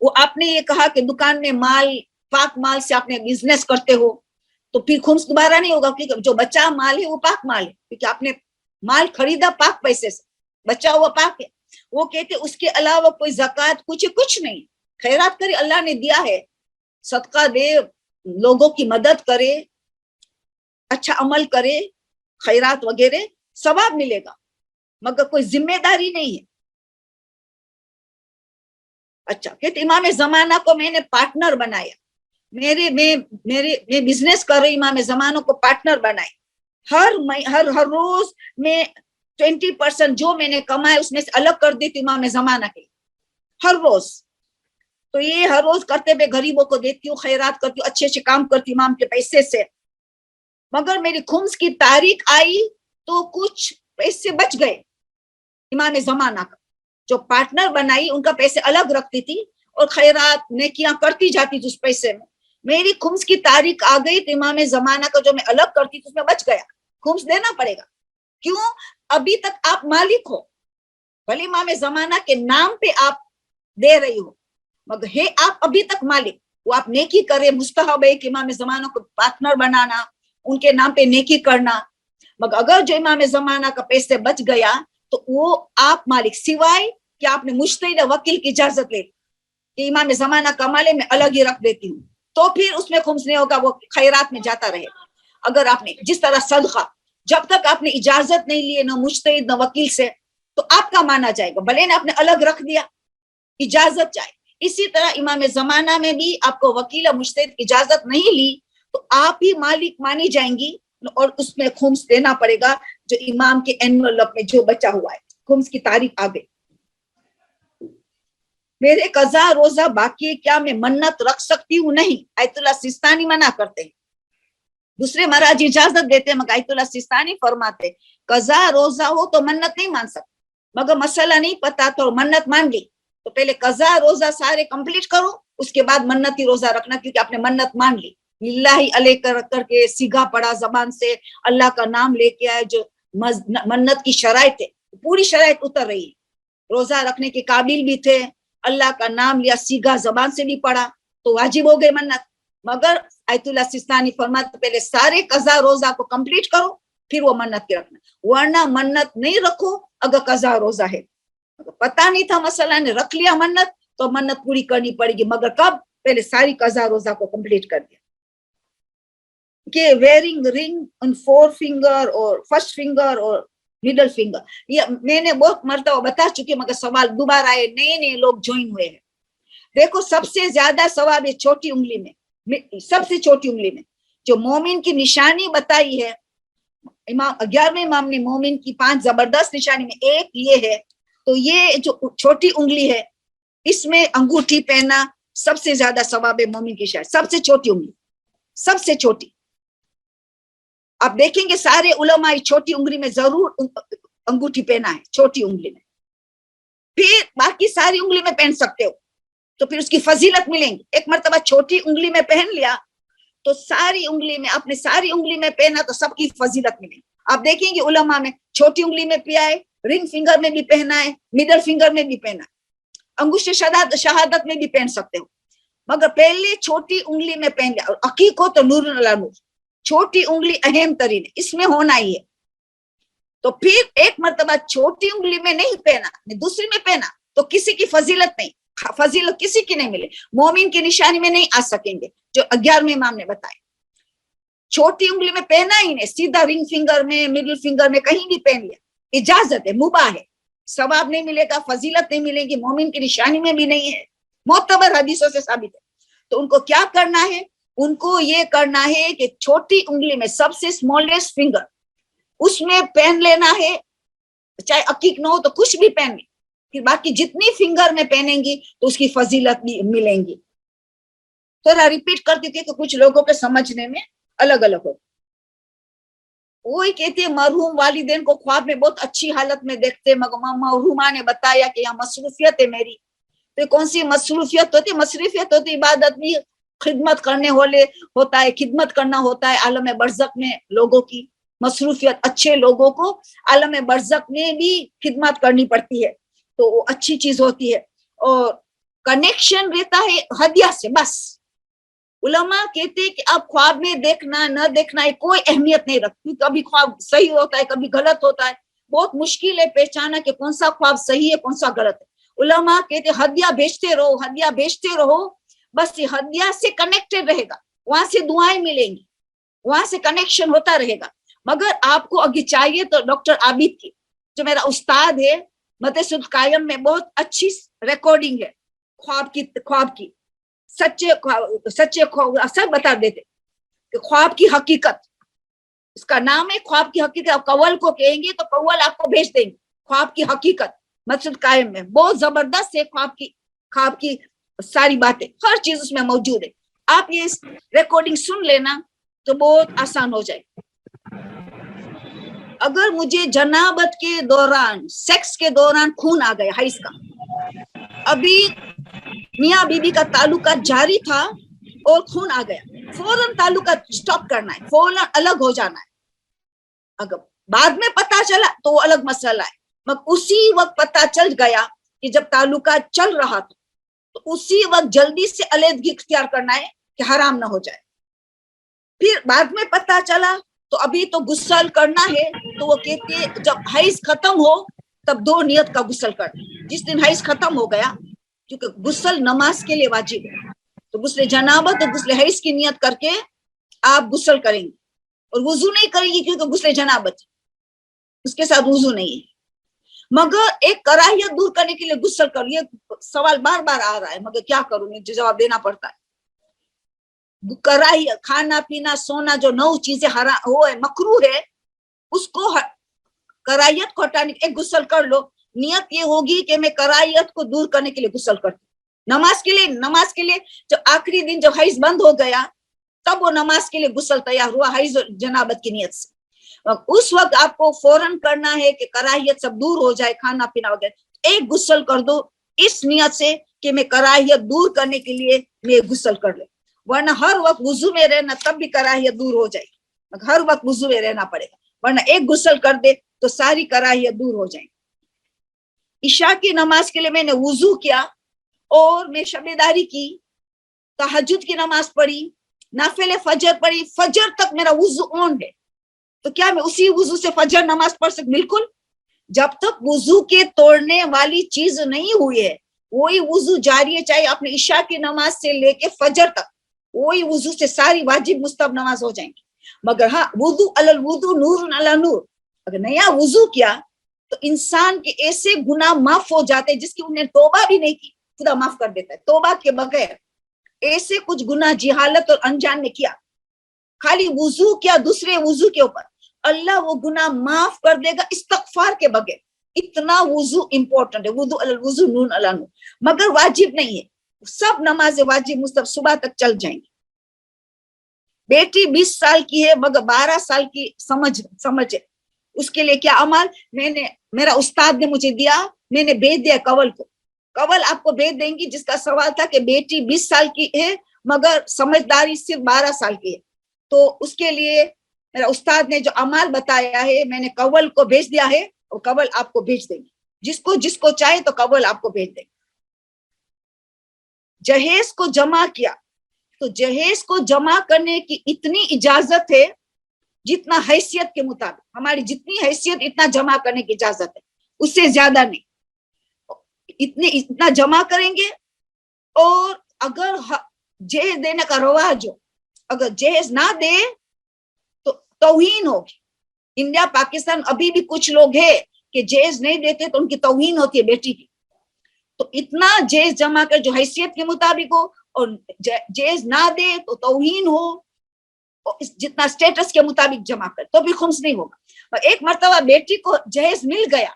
S1: وہ آپ نے یہ کہا کہ دکان میں مال, پاک مال سے آپ نے بزنس کرتے ہو تو پھر خمس دوبارہ نہیں ہوگا, کیونکہ جو بچا مال ہے وہ پاک مال ہے, کیونکہ آپ نے مال خریدا پاک پیسے سے, بچا ہوا پاک ہے. وہ کہتے اس کے علاوہ کوئی زکوٰۃ کچھ نہیں, خیرات کرے, اللہ نے دیا ہے, صدقہ دے, لوگوں کی مدد کرے, اچھا عمل کرے, خیرات وغیرہ ثواب ملے گا, مگر کوئی ذمہ داری نہیں ہے. اچھا, کہتے امام زمانہ کو میں نے پارٹنر بنایا, میں بزنس کر رہی, امام زمانہ کو پارٹنر بنائے. ہر روز میں 20% جو میں نے کمایا اس میں سے الگ کر دیتی امام زمانہ کے ہر روز. تو یہ ہر روز کرتے ہوئے غریبوں کو دیتی ہوں, خیرات کرتی ہوں, اچھے کام کرتی ہوں امام کے پیسے سے. مگر میری خمس کی تاریخ آئی تو کچھ پیسے بچ گئے. امام زمانہ کا جو پارٹنر بنائی ان کا پیسے الگ رکھتی تھی اور خیرات نیکیاں کرتی جاتی تھی اس پیسے میں. میری خمس کی تاریخ آ گئی تو امام زمانہ کا جو میں الگ کرتی تھی اس میں بچ گیا, خمس دینا پڑے گا. کیوں؟ ابھی تک آپ مالک ہو, بھلے امام زمانہ کے نام پہ آپ دے رہی ہو, مگر ہے آپ ابھی تک مالک. وہ آپ نیکی کرے, مستحب ہے کہ امام زمانہ کو پارٹنر بنانا, ان کے نام پہ نیکی کرنا. مگر اگر جو امام زمانہ کا پیسے بچ گیا تو وہ آپ مالک, سوائے کہ آپ نے مجتہد وکیل کی اجازت لے کہ امام زمانہ کا مال میں الگ ہی رکھ دیتی ہوں, تو پھر اس میں خمس نہیں ہوگا, وہ خیرات میں جاتا رہے. اگر آپ نے جس طرح صدقہ, جب تک آپ نے اجازت نہیں لیے نہ مجتہد نہ وکیل سے, تو آپ کا مانا جائے گا, بھلے نے آپ نے الگ رکھ دیا, اجازت چاہے. اسی طرح امام زمانہ میں بھی آپ کو وکیل اور مجتہد اجازت نہیں لی تو آپ ہی مالک مانی جائیں گی, اور اس میں خمس دینا پڑے گا جو امام کے انویلپ میں جو بچا ہوا ہے. خمس کی تاریخ آ گئی. میرے قضا روزہ باقی, کیا میں منت رکھ سکتی ہوں؟ نہیں. آیت اللہ سستانی منع کرتے ہیں, دوسرے مہاراج اجازت دیتے ہیں, مگر آیت اللہ سستانی فرماتے قضا روزہ ہو تو منت نہیں مان سکتے. مگر مسئلہ نہیں پتا تو منت مان لی تو پہلے قضا روزہ سارے کمپلیٹ کرو, اس کے بعد منتی روزہ رکھنا, کیونکہ آپ نے منت مان لی. للہ علیہ کر کے سیگا پڑا زبان سے, اللہ کا نام لے کے آئے, جو منت کی شرائط ہے پوری شرائط اتر رہی ہے. روزہ رکھنے کے قابل بھی تھے, اللہ کا نام لیا, سیگا زبان سے بھی پڑا, تو واجب ہو گئے منت. مگر آیت اللہ سستانی فرماتے پہلے سارے قضا روزہ کو کمپلیٹ کرو, پھر وہ منت کے رکھنا, ورنہ منت نہیں رکھو اگر قضا روزہ ہے. پتہ نہیں تھا مسئلہ, نے رکھ لیا منت تو منت پوری کرنی پڑے گی, مگر کب؟ پہلے ساری قضا روزہ کو کمپلیٹ کر دیا. کہ ویئرنگ رنگ ان 4 فنگر اور فرسٹ فنگر اور مڈل فنگر, یہ میں نے بہت مرتبہ بتا چکی, مگر سوال دوبارہ آئے, نئے لوگ جوائن ہوئے ہیں. دیکھو سب سے زیادہ ثواب ہے چھوٹی انگلی میں, سب سے چھوٹی انگلی میں جو مومن کی نشانی بتائی ہے امام 11ویں امام نے مومن کی 5 زبردست نشانی میں ایک یہ ہے. تو یہ جو چھوٹی انگلی ہے اس میں انگوٹھی پہننا سب سے زیادہ ثواب ہے مومن کی شاید. سب سے چھوٹی انگلی، سب سے چھوٹی. آپ دیکھیں گے سارے علماء چھوٹی انگلی میں ضرور انگوٹھی پہنا ہے، چھوٹی انگلی میں. پھر باقی ساری انگلی میں پہن سکتے ہو تو پھر اس کی فضیلت ملیں گی. ایک مرتبہ چھوٹی انگلی میں پہن لیا تو ساری انگلی میں، اپنے ساری انگلی میں پہنا تو سب کی فضیلت ملے گی. آپ دیکھیں گے علماء میں چھوٹی انگلی میں پیا ہے، رنگ فنگر میں بھی پہنا ہے، میڈل فنگر میں بھی پہنا ہے، انگشت شہادت میں بھی پہن سکتے ہو. مگر پہلے چھوٹی انگلی میں پہن لیا. اور عقیق ہو تو نور علی نور، چھوٹی انگلی اہم ترین ہے، اس میں ہونا ہی ہے. تو پھر ایک مرتبہ چھوٹی انگلی میں نہیں پہنا، دوسری میں پہنا تو کسی کی فضیلت نہیں، فضیلت کسی کی نہیں ملے. مومن کی نشانی میں نہیں آ سکیں گے جو 11ویں امام نے بتایا. چھوٹی انگلی میں پہنا ہی نہیں، سیدھا رنگ فنگر میں، مڈل فنگر میں کہیں بھی پہن لیا، اجازت ہے، مباح ہے. ثواب نہیں ملے گا، فضیلت نہیں ملے گی، مومن کی نشانی میں بھی نہیں ہے، معتبر حدیثوں سے ثابت ہے. تو ان کو کیا کرنا ہے؟ ان کو یہ کرنا ہے کہ چھوٹی انگلی میں سب سے اسمالسٹ فنگر اس میں پہن لینا ہے، چاہے عقیق نہ ہو تو کچھ بھی پہن لیں. پھر باقی جتنی فنگر میں پہنیں گی تو اس کی فضیلت بھی ملیں گی. تھوڑا ریپیٹ کرتی تھی کہ کچھ لوگوں کے سمجھنے میں الگ الگ ہو. وہی کہتی ہے مرحوم والدین کو خواب میں بہت اچھی حالت میں دیکھتے، مگر مرحومہ نے بتایا کہ یہاں مصروفیت ہے میری. تو کون سی مصروفیت ہوتی؟ مصروفیت ہوتی عبادت بھی، خدمت کرنے ہوتا ہے، خدمت کرنا ہوتا ہے عالم برزخ میں لوگوں کی مصروفیت. اچھے لوگوں کو عالم برزخ میں بھی خدمت کرنی پڑتی ہے تو وہ اچھی چیز ہوتی ہے. اور کنیکشن رہتا ہے ہدیہ سے. بس علماء کہتے ہیں کہ اب خواب میں دیکھنا نہ دیکھنا کوئی اہمیت نہیں رکھتی. کبھی خواب صحیح ہوتا ہے، کبھی غلط ہوتا ہے. بہت مشکل ہے پہچانا کہ کون سا خواب صحیح ہے کون سا غلط ہے. علماء کہتے ہدیہ بھیجتے رہو، ہدیہ بھیجتے رہو، بس یہ ہدیہ سے کنیکٹڈ رہے گا، وہاں سے دعائیں ملیں گی، وہاں سے کنیکشن ہوتا رہے گا. مگر آپ کو اگے چاہیے تو ڈاکٹر عابد کی جو میرا استاد ہے مدرسۃ القائم میں بہت اچھی ریکارڈنگ ہے خواب کی سچے خواب سب بتا دیتے کہ خواب کی حقیقت، اس کا نام ہے خواب کی حقیقت. آپ کول کو کہیں گے تو کول آپ کو بھیج دیں گے. خواب کی حقیقت مدرسۃ قائم میں بہت زبردست ہے. خواب کی ساری باتیں، ہر چیز اس میں موجود ہے. آپ یہ ریکارڈنگ سن لینا تو بہت آسان ہو جائے. اگر مجھے جنابت کے دوران، سیکس کے دوران خون آ گیا حیض کا، ابھی میاں بیوی کا تعلقات جاری تھا اور خون آ گیا، فوراً تعلقات سٹاپ کرنا ہے، فوراً الگ ہو جانا ہے. اگر بعد میں پتا چلا تو وہ الگ مسئلہ ہے. مگر اسی وقت پتا چل گیا کہ جب تعلقات چل رہا تھا تو اسی وقت جلدی سے علیحدگی اختیار کرنا ہے کہ حرام نہ ہو جائے. پھر بعد میں پتا چلا تو ابھی تو غسل کرنا ہے، تو وہ کہتے ہیں جب حیض ختم ہو تب 2 نیت کا غسل کرنا. جس دن حیض ختم ہو گیا، کیونکہ غسل نماز کے لیے واجب ہے، تو غسل جنابت اور غسل حیض کی نیت کر کے آپ غسل کریں گے. اور وضو نہیں کریں گی کیونکہ غسل جنابت اس کے ساتھ وضو نہیں ہے. مگر ایک کراہیت دور کرنے کے لیے غسل کرو. یہ سوال بار بار آ رہا ہے مگر کیا کروں، مجھے جواب دینا پڑتا ہے. کراہیت، کھانا پینا سونا جو 9 چیزیں وہ ہے مکروہ ہے، اس کو کراہیت کو ہٹانے ایک غسل کر لو. نیت یہ ہوگی کہ میں کراہیت کو دور کرنے کے لیے غسل کرتی. نماز کے لیے جو آخری دن جو حیض بند ہو گیا تب وہ نماز کے لیے غسل تیار ہوا حیض اور جنابت کی نیت سے. اس وقت آپ کو فوراً کرنا ہے کہ کراہیت سب دور ہو جائے، کھانا پینا وغیرہ. ایک غسل کر دو اس نیت سے کہ میں کراہیت دور کرنے کے لیے میں غسل کر لوں. ورنہ ہر وقت وضو میں رہنا تب بھی کراہیت دور ہو جائے گی، ہر وقت وضو میں رہنا پڑے گا. ورنہ ایک غسل کر دے تو ساری کراہیت دور ہو جائیں. عشاء کی نماز کے لیے میں نے وضو کیا اور میں شب داری کی، تہجد کی نماز پڑھی، نافل فجر پڑھی، فجر تک میرا وضو آن ہے. تو کیا میں اسی وضو سے فجر نماز پڑھ سکتی؟ بالکل. جب تک وضو کے توڑنے والی چیز نہیں ہوئی ہے وہی وضو جاری ہے، چاہے آپ نے عشاء کی نماز سے لے کے فجر تک وہی وضو سے ساری واجب مستحب نماز ہو جائیں گی. مگر ہاں وضو علی الوضو نور علی نور، اگر نیا وضو کیا تو انسان کے ایسے گناہ معاف ہو جاتے جس کی انہیں توبہ بھی نہیں کی خدا معاف کر دیتا ہے. توبہ کے بغیر ایسے کچھ گناہ جہالت اور انجان نے کیا، خالی وضو کیا دوسرے وضو کے اوپر، اللہ وہ گناہ معاف کر دے گا استغفار کے بغیر. اتنا وضو امپورٹنٹ ہے, وضو نون اللہ نون, مگر واجب نہیں ہے. سب نماز واجب مستحب صبح تک چل جائیں گے. بیٹی 20 سال کی ہے مگر 12 سال کی سمجھ ہے, اس کے لیے کیا عمل؟ میرا استاد نے مجھے دیا, میں نے بھیج دیا کول کو. کول آپ کو بھیج دیں گی جس کا سوال تھا کہ بیٹی 20 سال کی ہے مگر سمجھداری صرف 12 سال کی ہے, تو اس کے لیے میرا استاد نے جو عمل بتایا ہے میں نے کول کو بھیج دیا ہے, اور کول آپ کو بھیج دیں گے. جس کو چاہے تو کول آپ کو بھیج دیں گے. جہیز کو جمع کیا تو جہیز کو جمع کرنے کی اتنی اجازت ہے جتنا حیثیت کے مطابق, ہماری جتنی حیثیت اتنا جمع کرنے کی اجازت ہے, اس سے زیادہ نہیں. اتنا جمع کریں گے. اور اگر جہیز دینے کا رواج ہو, اگر جہیز نہ دے تو توہین ہوگی. انڈیا پاکستان ابھی بھی کچھ لوگ ہیں کہ جہیز نہیں دیتے تو ان کی توہین ہوتی ہے بیٹی کی. تو اتنا جہیز جمع کر جو حیثیت کے مطابق ہو, اور جہیز نہ دے تو توہین ہو, جتنا اسٹیٹس کے مطابق جمع کر تو بھی خمس نہیں ہوگا. ایک مرتبہ بیٹی کو جہیز مل گیا,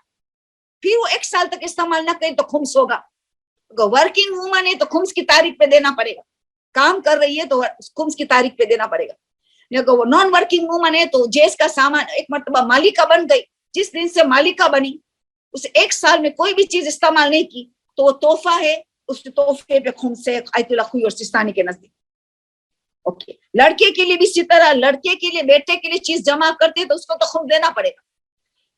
S1: پھر وہ 1 سال تک استعمال نہ کرے تو خمس ہوگا. اگر ورکنگ وومن ہے تو خمس کی تاریخ پہ دینا پڑے گا, کام کر رہی ہے تو خمس کی تاریخ پہ دینا پڑے گا. اگر وہ نان ورکنگ وومن ہے تو جہیز کا سامان ایک مرتبہ مالکہ بن گئی, جس دن سے مالکہ بنی اسے 1 سال میں کوئی بھی چیز استعمال نہیں کی تو وہ تحفہ ہے, اس تحفے پہ خمس ہے آیت اللہ خوئی اور سستانی کے نزدیک. اوکے, لڑکے کے لیے بھی اسی طرح, لڑکے کے لیے بیٹے کے لیے چیز جمع کرتے تو اس کو تو خمس دینا پڑے گا.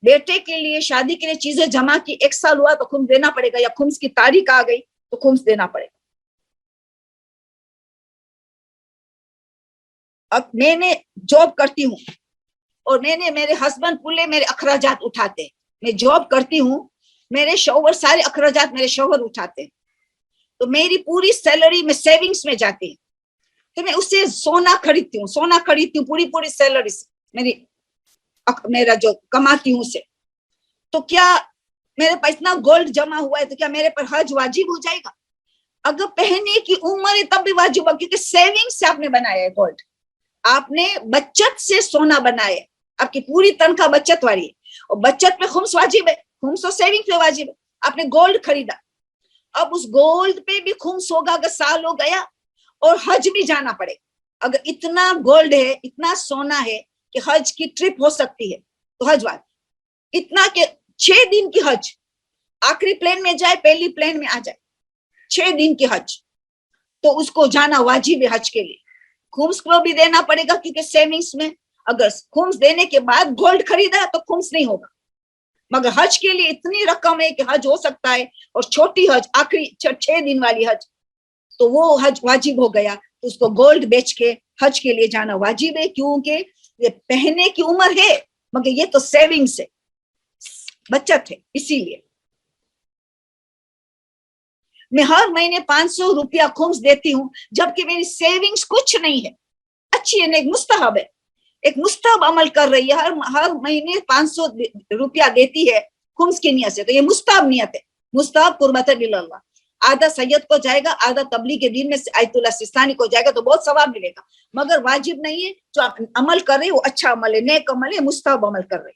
S1: بیٹے کے لیے شادی کے لیے چیزیں جمع کی, 1 سال ہوا تو خمس دینا پڑے گا, یا خمس کی تاریخ آ گئی تو خمس دینا پڑے گا. اب میں جاب کرتی ہوں اور میرے ہسبینڈ پورے میرے اخراجات اٹھاتے ہیں. میں جاب کرتی ہوں, میرے شوہر سارے اخراجات میرے شوہر اٹھاتے ہیں, تو میری پوری سیلری میں سیونگز میں جاتی ہے. تو میں اس سے سونا خریدتی ہوں پوری سیلری سے, میرا جو کماتی ہوں سے. تو کیا میرے پاس اتنا گولڈ جمع ہوا ہے تو کیا میرے پر حج واجب ہو جائے گا؟ اگر پہننے کی عمر ہے تب بھی واجب ہوگا, کیونکہ سیونگ سے آپ نے بنایا ہے گولڈ, آپ نے بچت سے سونا بنایا ہے, آپ کی پوری تنخواہ بچت والی ہے, اور بچت پہ خمس واجب ہے, خمس اور سیونگ پہ واجب ہے. آپ نے گولڈ خریدا, اب اس گولڈ پہ بھی خمس ہوگا اگر سال ہو گیا, اور حج بھی جانا پڑے. اگر اتنا گولڈ ہے, اتنا سونا ہے کہ حج کی ٹرپ ہو سکتی ہے تو حج واجب. اتنا کہ 6 دن کی حج, آخری پلین میں جائے پہلی پلین میں آ جائے, 6 دن کی حج, تو اس کو جانا واجب ہے حج کے لیے. خمس کو بھی دینا پڑے گا کیونکہ سیونگز میں, اگر خمس دینے کے بعد گولڈ خریدا تو خمس نہیں ہوگا. مگر حج کے لیے اتنی رقم ہے کہ حج ہو سکتا ہے, اور چھوٹی حج آخری 6 دن والی حج تو وہ حج واجب ہو گیا, تو اس کو گولڈ بیچ کے حج کے لیے جانا واجب ہے, کیونکہ یہ پہننے کی عمر ہے مگر یہ تو سیونگ سے بچت ہے. اسی لیے میں ہر مہینے 500 روپیہ خمس دیتی ہوں, جبکہ میری سیونگز کچھ نہیں ہے. اچھی ہے, ایک مستحب ہے, ایک مستحب عمل کر رہی ہے, ہر مہینے 500 روپیہ دیتی ہے خمس کی نیت سے, تو یہ مستحب نیت ہے, مستحب قربت اللہ. آدھا سید کو جائے گا, آدھا تبلیغ کے دین میں آیت اللہ سستانی کو جائے گا, تو بہت ثواب ملے گا, مگر واجب نہیں ہے. جو آپ عمل کر رہے وہ اچھا عمل ہے, نیک عمل ہے, مستحب عمل کر رہے.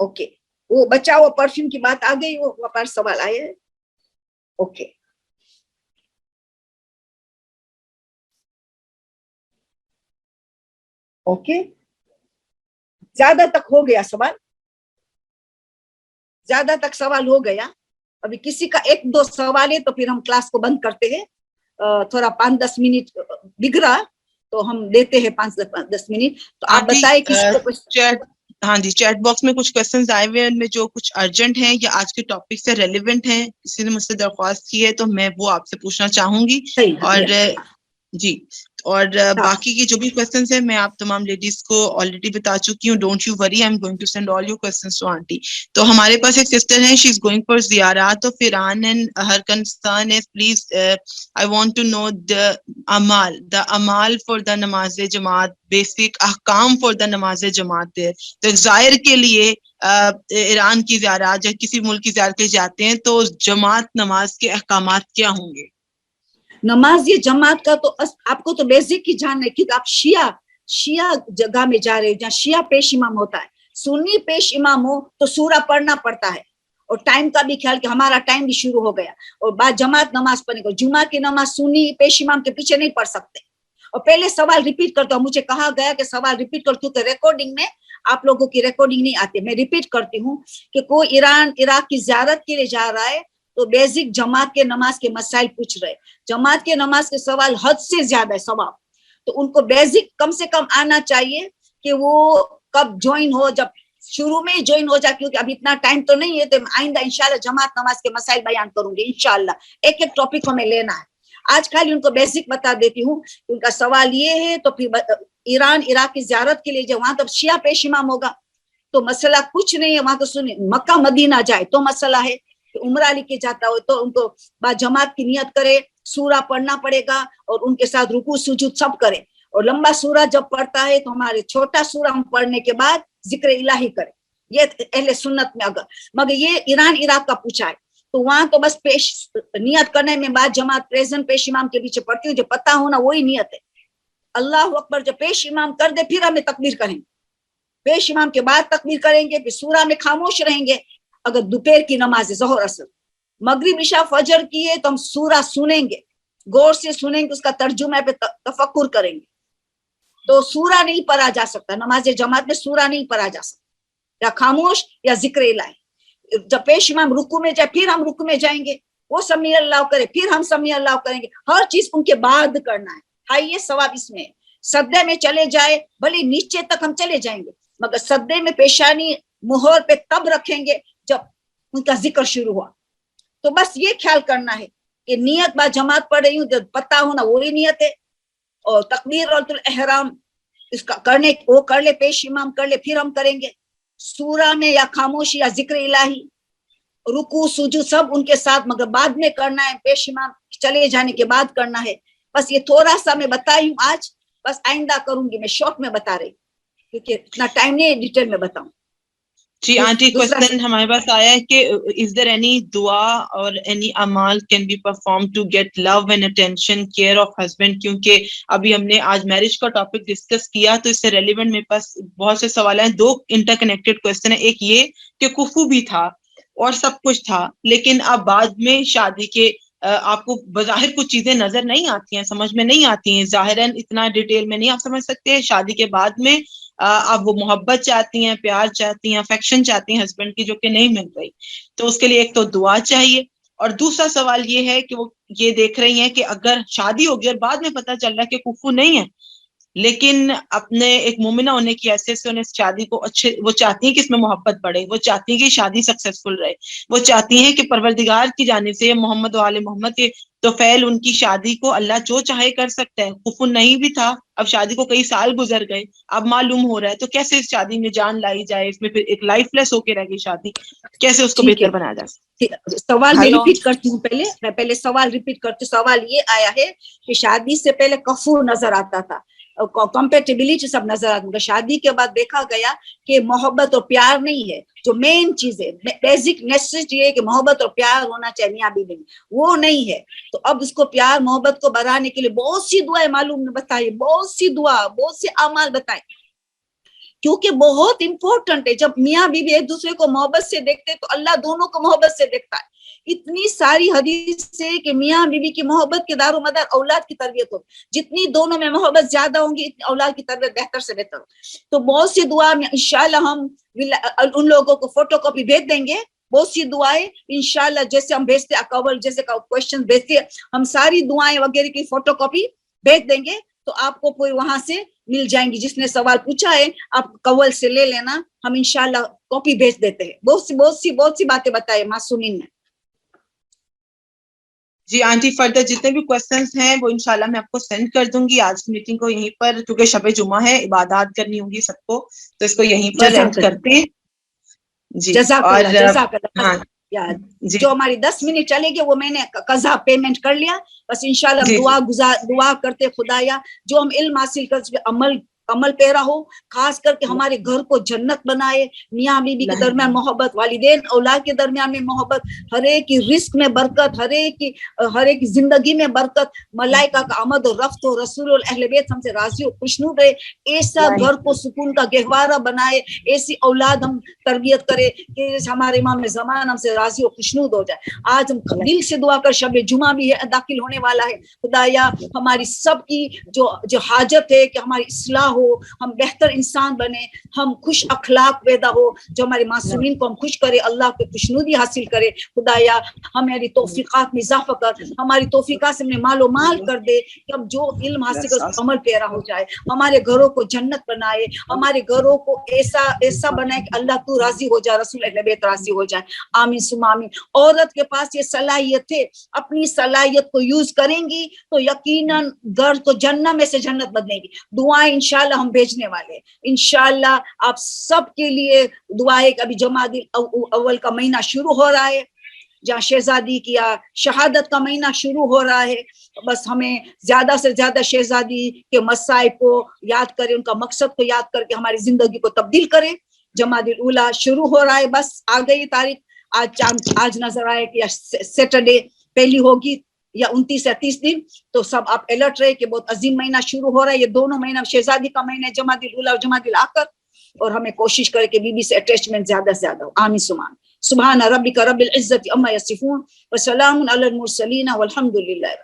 S1: اوکے, وہ بچا ہوا پرفیوم کی بات آ گئی, وہ پر سوال آئے. اوکے, اوکے, زیادہ تک ہو گیا سوال, زیادہ تک سوال ہو گیا. ابھی کسی کا 1-2 سوال ہے تو پھر ہم کلاس کو بند کرتے ہیں. تھوڑا 5-10 منٹ بگڑا تو ہم دیتے ہیں 5-10 منٹ. تو آپ بتائیں کسی کو کچھ.
S2: ہاں جی, چیٹ باکس میں کچھ کوشچنز آئے ہوئے ہیں, ان میں جو کچھ ارجنٹ ہیں یا آج کے ٹاپک سے ریلیونٹ ہیں, کسی نے مجھ سے درخواست کی ہے تو میں وہ آپ سے پوچھنا چاہوں گی. اور جی, اور باقی کی جو بھی کوشچنز ہیں میں آپ تمام لیڈیز کو آلریڈی بتا چکی ہوں. Don't you worry, I am going to send all your questions to auntie. تو ہمارے پاس ایک سسٹر ہے, شی از گوئنگ فار زیارات of Iran and her concern is please I want to know the امال فار دا نماز جماعت, basic احکام فار دا نماز جماعت دیر. تو ظاہر کے لیے ایران کی زیارات یا کسی ملک کی زیارت کے جاتے ہیں تو جماعت نماز کے احکامات کیا ہوں گے؟
S1: نماز جماعت کا تو آپ کو تو بیسک کی جان ہے, کیونکہ آپ شیعہ شیعہ جگہ میں جا رہے ہو جہاں شیعہ پیش امام ہوتا ہے, سنی پیش امام ہو تو سورہ پڑھنا پڑتا ہے, اور ٹائم کا بھی خیال کہ ہمارا ٹائم بھی شروع ہو گیا, اور بعد جماعت نماز پڑھنے کو, جمعہ کی نماز سنی پیش امام کے پیچھے نہیں پڑھ سکتے. اور پہلے سوال ریپیٹ کرتا ہوں, مجھے کہا گیا کہ سوال ریپیٹ کر, کیونکہ ریکارڈنگ میں آپ لوگوں کی ریکارڈنگ نہیں آتی. میں ریپیٹ کرتی ہوں کہ کوئی ایران عراق کی زیارت کے لیے جا رہا ہے تو بیسک جماعت کے نماز کے مسائل پوچھ رہے, جماعت کے نماز کے سوال حد سے زیادہ ہے ثواب, تو ان کو بیسک کم سے کم آنا چاہیے کہ وہ کب جوائن ہو, جب شروع میں ہی جوائن ہو جائے, کیونکہ ابھی اتنا ٹائم تو نہیں ہے, تو آئندہ انشاءاللہ جماعت نماز کے مسائل بیان کروں گی انشاءاللہ, ایک ایک ٹاپک ہمیں لینا ہے. آج خالی ان کو بیسک بتا دیتی ہوں. ان کا سوال یہ ہے, تو پھر ایران عراق کی زیارت کے لیے جو وہاں تو شیعہ پیش امام ہوگا تو مسئلہ کچھ نہیں ہے, وہاں تو سنیں مکہ مدینہ جائے تو مسئلہ ہے, عمرہ لے کے جاتا ہو تو ان کو با جماعت کی نیت کرے, سورہ پڑھنا پڑے گا اور ان کے ساتھ رکوع سجود سب کرے, اور لمبا سورہ جب پڑھتا ہے تو ہمارے چھوٹا سورہ ہم پڑھنے کے بعد ذکر الہی کرے, یہ اہل سنت میں. مگر یہ ایران عراق کا پوچھا ہے تو وہاں تو بس پیش نیت کرنے میں بعد جماعت پریزنٹ پیش امام کے پیچھے پڑتی ہوں, جو پتہ ہونا وہی نیت ہے. اللہ اکبر جب پیش امام کر دے پھر ہمیں تکبیر کریں گے, پیش امام کے بعد تکبیر کریں گے, پھر سورہ میں خاموش رہیں گے. اگر دوپہر کی نماز ہے, ظہر اثر مغرب عشاء فجر کی ہے تو ہم سورہ سنیں گے, غور سے سنیں گے, اس کا ترجمہ پہ تفکر کریں گے. تو سورہ نہیں پڑھا جا سکتا, نماز جماعت میں سورہ نہیں پڑھا جا سکتا, یا خاموش یا ذکر الہی. جب پیش امام رکوع میں جائے پھر ہم رکوع میں جائیں گے, وہ سمیع اللہ کرے پھر ہم سمیع اللہ کریں گے, ہر چیز ان کے بعد کرنا ہے. ہائی یہ ثواب اس میں. سجدے میں چلے جائے بھلے نیچے تک ہم چلے جائیں گے, مگر سجدے میں پیشانی مہر پہ تب رکھیں گے جب ان کا ذکر شروع ہوا. تو بس یہ خیال کرنا ہے کہ نیت با جماعت پڑھ رہی ہوں, جب پتہ ہونا وہی نیت ہے. اور تکبیرۃ الاحرام اس کا کرنے وہ کر لے, پیش امام کر لے, پھر ہم کریں گے. سورہ میں یا خاموشی یا ذکر الہی, رکوع سجود سب ان کے ساتھ, مگر بعد میں کرنا ہے, پیش امام چلے جانے کے بعد کرنا ہے. بس یہ تھوڑا سا میں بتائی ہوں آج, بس آئندہ کروں گی, میں شارٹ میں بتا رہی کیونکہ اتنا ٹائم نہیں ڈیٹیل میں بتاؤں.
S2: جی آنٹی, کوشچن ہمارے پاس آیا ہے کہ is there any دعا اور any اعمال can be performed to get love and attention care of husband, کیونکہ ابھی ہم نے آج میرج کا ٹاپک ڈسکس کیا تو اس سے ریلیونٹ میرے پاس بہت سے سوال ہیں. دو انٹر کنیکٹڈ کوشچن ہیں. ایک یہ کہ کفو بھی تھا اور سب کچھ تھا, لیکن اب بعد میں شادی کے آپ کو بظاہر کچھ چیزیں نظر نہیں آتی ہیں, سمجھ میں نہیں آتی ہیں, ظاہراً اتنا ڈیٹیل میں نہیں آپ سمجھ سکتے. شادی کے بعد میں اب وہ محبت چاہتی ہیں, پیار چاہتی ہیں, افیکشن چاہتی ہیں ہسبینڈ کی, جو کہ نہیں مل رہی. تو اس کے لیے ایک تو دعا چاہیے, اور دوسرا سوال یہ ہے کہ وہ یہ دیکھ رہی ہیں کہ اگر شادی ہوگی اور بعد میں پتہ چل رہا ہے کہ کفو نہیں ہے, لیکن اپنے ایک مومنہ ہونے کی حیثیت سے انہیں شادی کو اچھے, وہ چاہتی ہیں کہ اس میں محبت بڑھے, وہ چاہتی ہیں کہ شادی سکسیسفل رہے, وہ چاہتی ہیں کہ پروردگار کی جانب سے محمد و آل محمد کے تو فعل ان کی شادی کو اللہ جو چاہے کر سکتا ہے. کفو نہیں بھی تھا, اب شادی کو کئی سال گزر گئے, اب معلوم ہو رہا ہے, تو کیسے اس شادی میں جان لائی جائے, اس میں پھر ایک لائف لیس ہو کے رہ گئی شادی, کیسے اس کو بہتر بنایا جا سکتا.
S1: سوال میں ریپیٹ کرتی ہوں, پہلے سوال ریپیٹ کرتی ہوں. سوال یہ آیا ہے کہ شادی سے پہلے کفو نظر آتا تھا, کمپیٹیبلٹی سب نظر آتی, مگر شادی کے بعد دیکھا گیا کہ محبت اور پیار نہیں ہے جو مین چیز ہے, بیسک نیسیسٹی ہے کہ محبت اور پیار ہونا چاہیے میاں بیوی میں, وہ نہیں ہے. تو اب اس کو پیار محبت کو بڑھانے کے لیے بہت سی دعائیں معلوم نے بتائی, بہت سی دعا, بہت سے اعمال بتائے, کیونکہ بہت امپورٹنٹ ہے. جب میاں بیوی ایک دوسرے کو محبت سے دیکھتے تو اللہ دونوں کو محبت سے دیکھتا ہے. اتنی ساری حدیث سے کہ میاں بیوی کی محبت کے دار و مدار اولاد کی تربیت ہو, جتنی دونوں میں محبت زیادہ ہوں گی اتنی اولاد کی تربیت بہتر سے بہتر ہو. تو بہت سی دعا انشاءاللہ ہم ان لوگوں کو فوٹو کاپی بھیج دیں گے, بہت سی دعائیں انشاءاللہ, جیسے ہم بھیجتے اکول جیسے کوشچن بھیجتے, ہم ساری دعائیں وغیرہ کی فوٹو کاپی بھیج دیں گے, تو آپ کو کوئی وہاں سے مل جائیں گی. جس نے سوال پوچھا ہے آپ کول سے لے لینا, ہم انشاءاللہ کاپی بھیج دیتے ہیں. بہت سی باتیں بتائے معصومین نے.
S2: جی آنٹی, فردر جتنے بھی کوشچنس ہیں وہ انشاءاللہ میں آپ کو سینڈ کر دوں گی. آج کی میٹنگ کو یہیں پر, کیونکہ شب جمعہ ہے, عبادات کرنی ہوں گی سب کو, تو اس کو یہیں پر اینڈ کرتے ہیں. جی
S1: جزاک اللہ.
S2: ہاں جی,
S1: جو ہماری 10 منٹ چلے گی وہ میں نے قضا پیمنٹ کر لیا. بس انشاءاللہ ہم دعا کرتے خدایا جو ہم علم حاصل کر عمل عمل پیرا ہو, خاص کر کے ہمارے گھر کو جنت بنائے, میاں بیوی کے درمیان محبت, والدین اولاد کے درمیان میں محبت, ہر ایک کی رزق میں برکت, ہر ایک کی زندگی میں برکت, ملائکہ کا آمد و رفت ہو, رسول اور اہل بیت ہم سے راضی و خوشنود رہے, ایسا گھر کو سکون کا گہوارہ بنائے, ایسی اولاد ہم تربیت کرے کہ ہمارے امام زمان ہم سے راضی و خوشنود ہو جائے. آج ہم دل سے دعا کر, شب جمعہ بھی ہے داخل ہونے والا ہے, خدایا ہماری سب کی جو حاجت ہے کہ ہماری اصلاح ہو, ہم بہتر انسان بنے, ہم خوش اخلاق پیدا ہو, جو ہمارے معصومین کو ہم خوش کرے, اللہ کی خوشنودی حاصل کرے. خدایا ہماری توفیقات میں اضافہ کر, ہماری توفیقات سے ہمیں مال و مال کر دے کہ ہم جو علم حاصل کر اس عمل پیرا ہو جائے, ہمارے گھروں کو جنت بنائے, ہمارے گھروں کو ایسا بنائے کہ اللہ تو راضی ہو جائے, رسول اہل بیت راضی ہو جائے. آمین ثم آمین. عورت کے پاس یہ صلاحیت ہے, اپنی صلاحیت کو یوز کریں گی تو یقیناً گھر تو جنت میں سے جنت بدلے گی. دعائیں انشاءاللہ ہم بھیجنے والے ہیں, انشاءاللہ آپ سب کے لیے دعائیں. ابھی جمادی اول کا مہینہ شروع ہو رہا ہے, جہاں شہزادی کی شہادت کا مہینہ شروع ہو رہا ہے. بس ہمیں زیادہ سے زیادہ شہزادی کے مصائب کو یاد کریں, ان کا مقصد کو یاد کر کے ہماری زندگی کو تبدیل کریں. جمادی الاولیٰ شروع ہو رہا ہے, بس آ گئی تاریخ, آج نظر آئے کہ سیٹرڈے پہلی ہوگی یا 29 یا 30 دن, تو سب آپ الرٹ رہے کہ بہت عظیم مہینہ شروع ہو رہا ہے. یہ دونوں مہینہ شہزادی کا مہینہ ہے, جمادی الاولیٰ اور جمادی الاخر, اور ہمیں کوشش کرے کہ بی بی سے اٹیچمنٹ زیادہ سے زیادہ ہو. آمین ثم آمین. سبحان ربک رب العزت عما یصفون وسلام علی المرسلین والحمد للہ.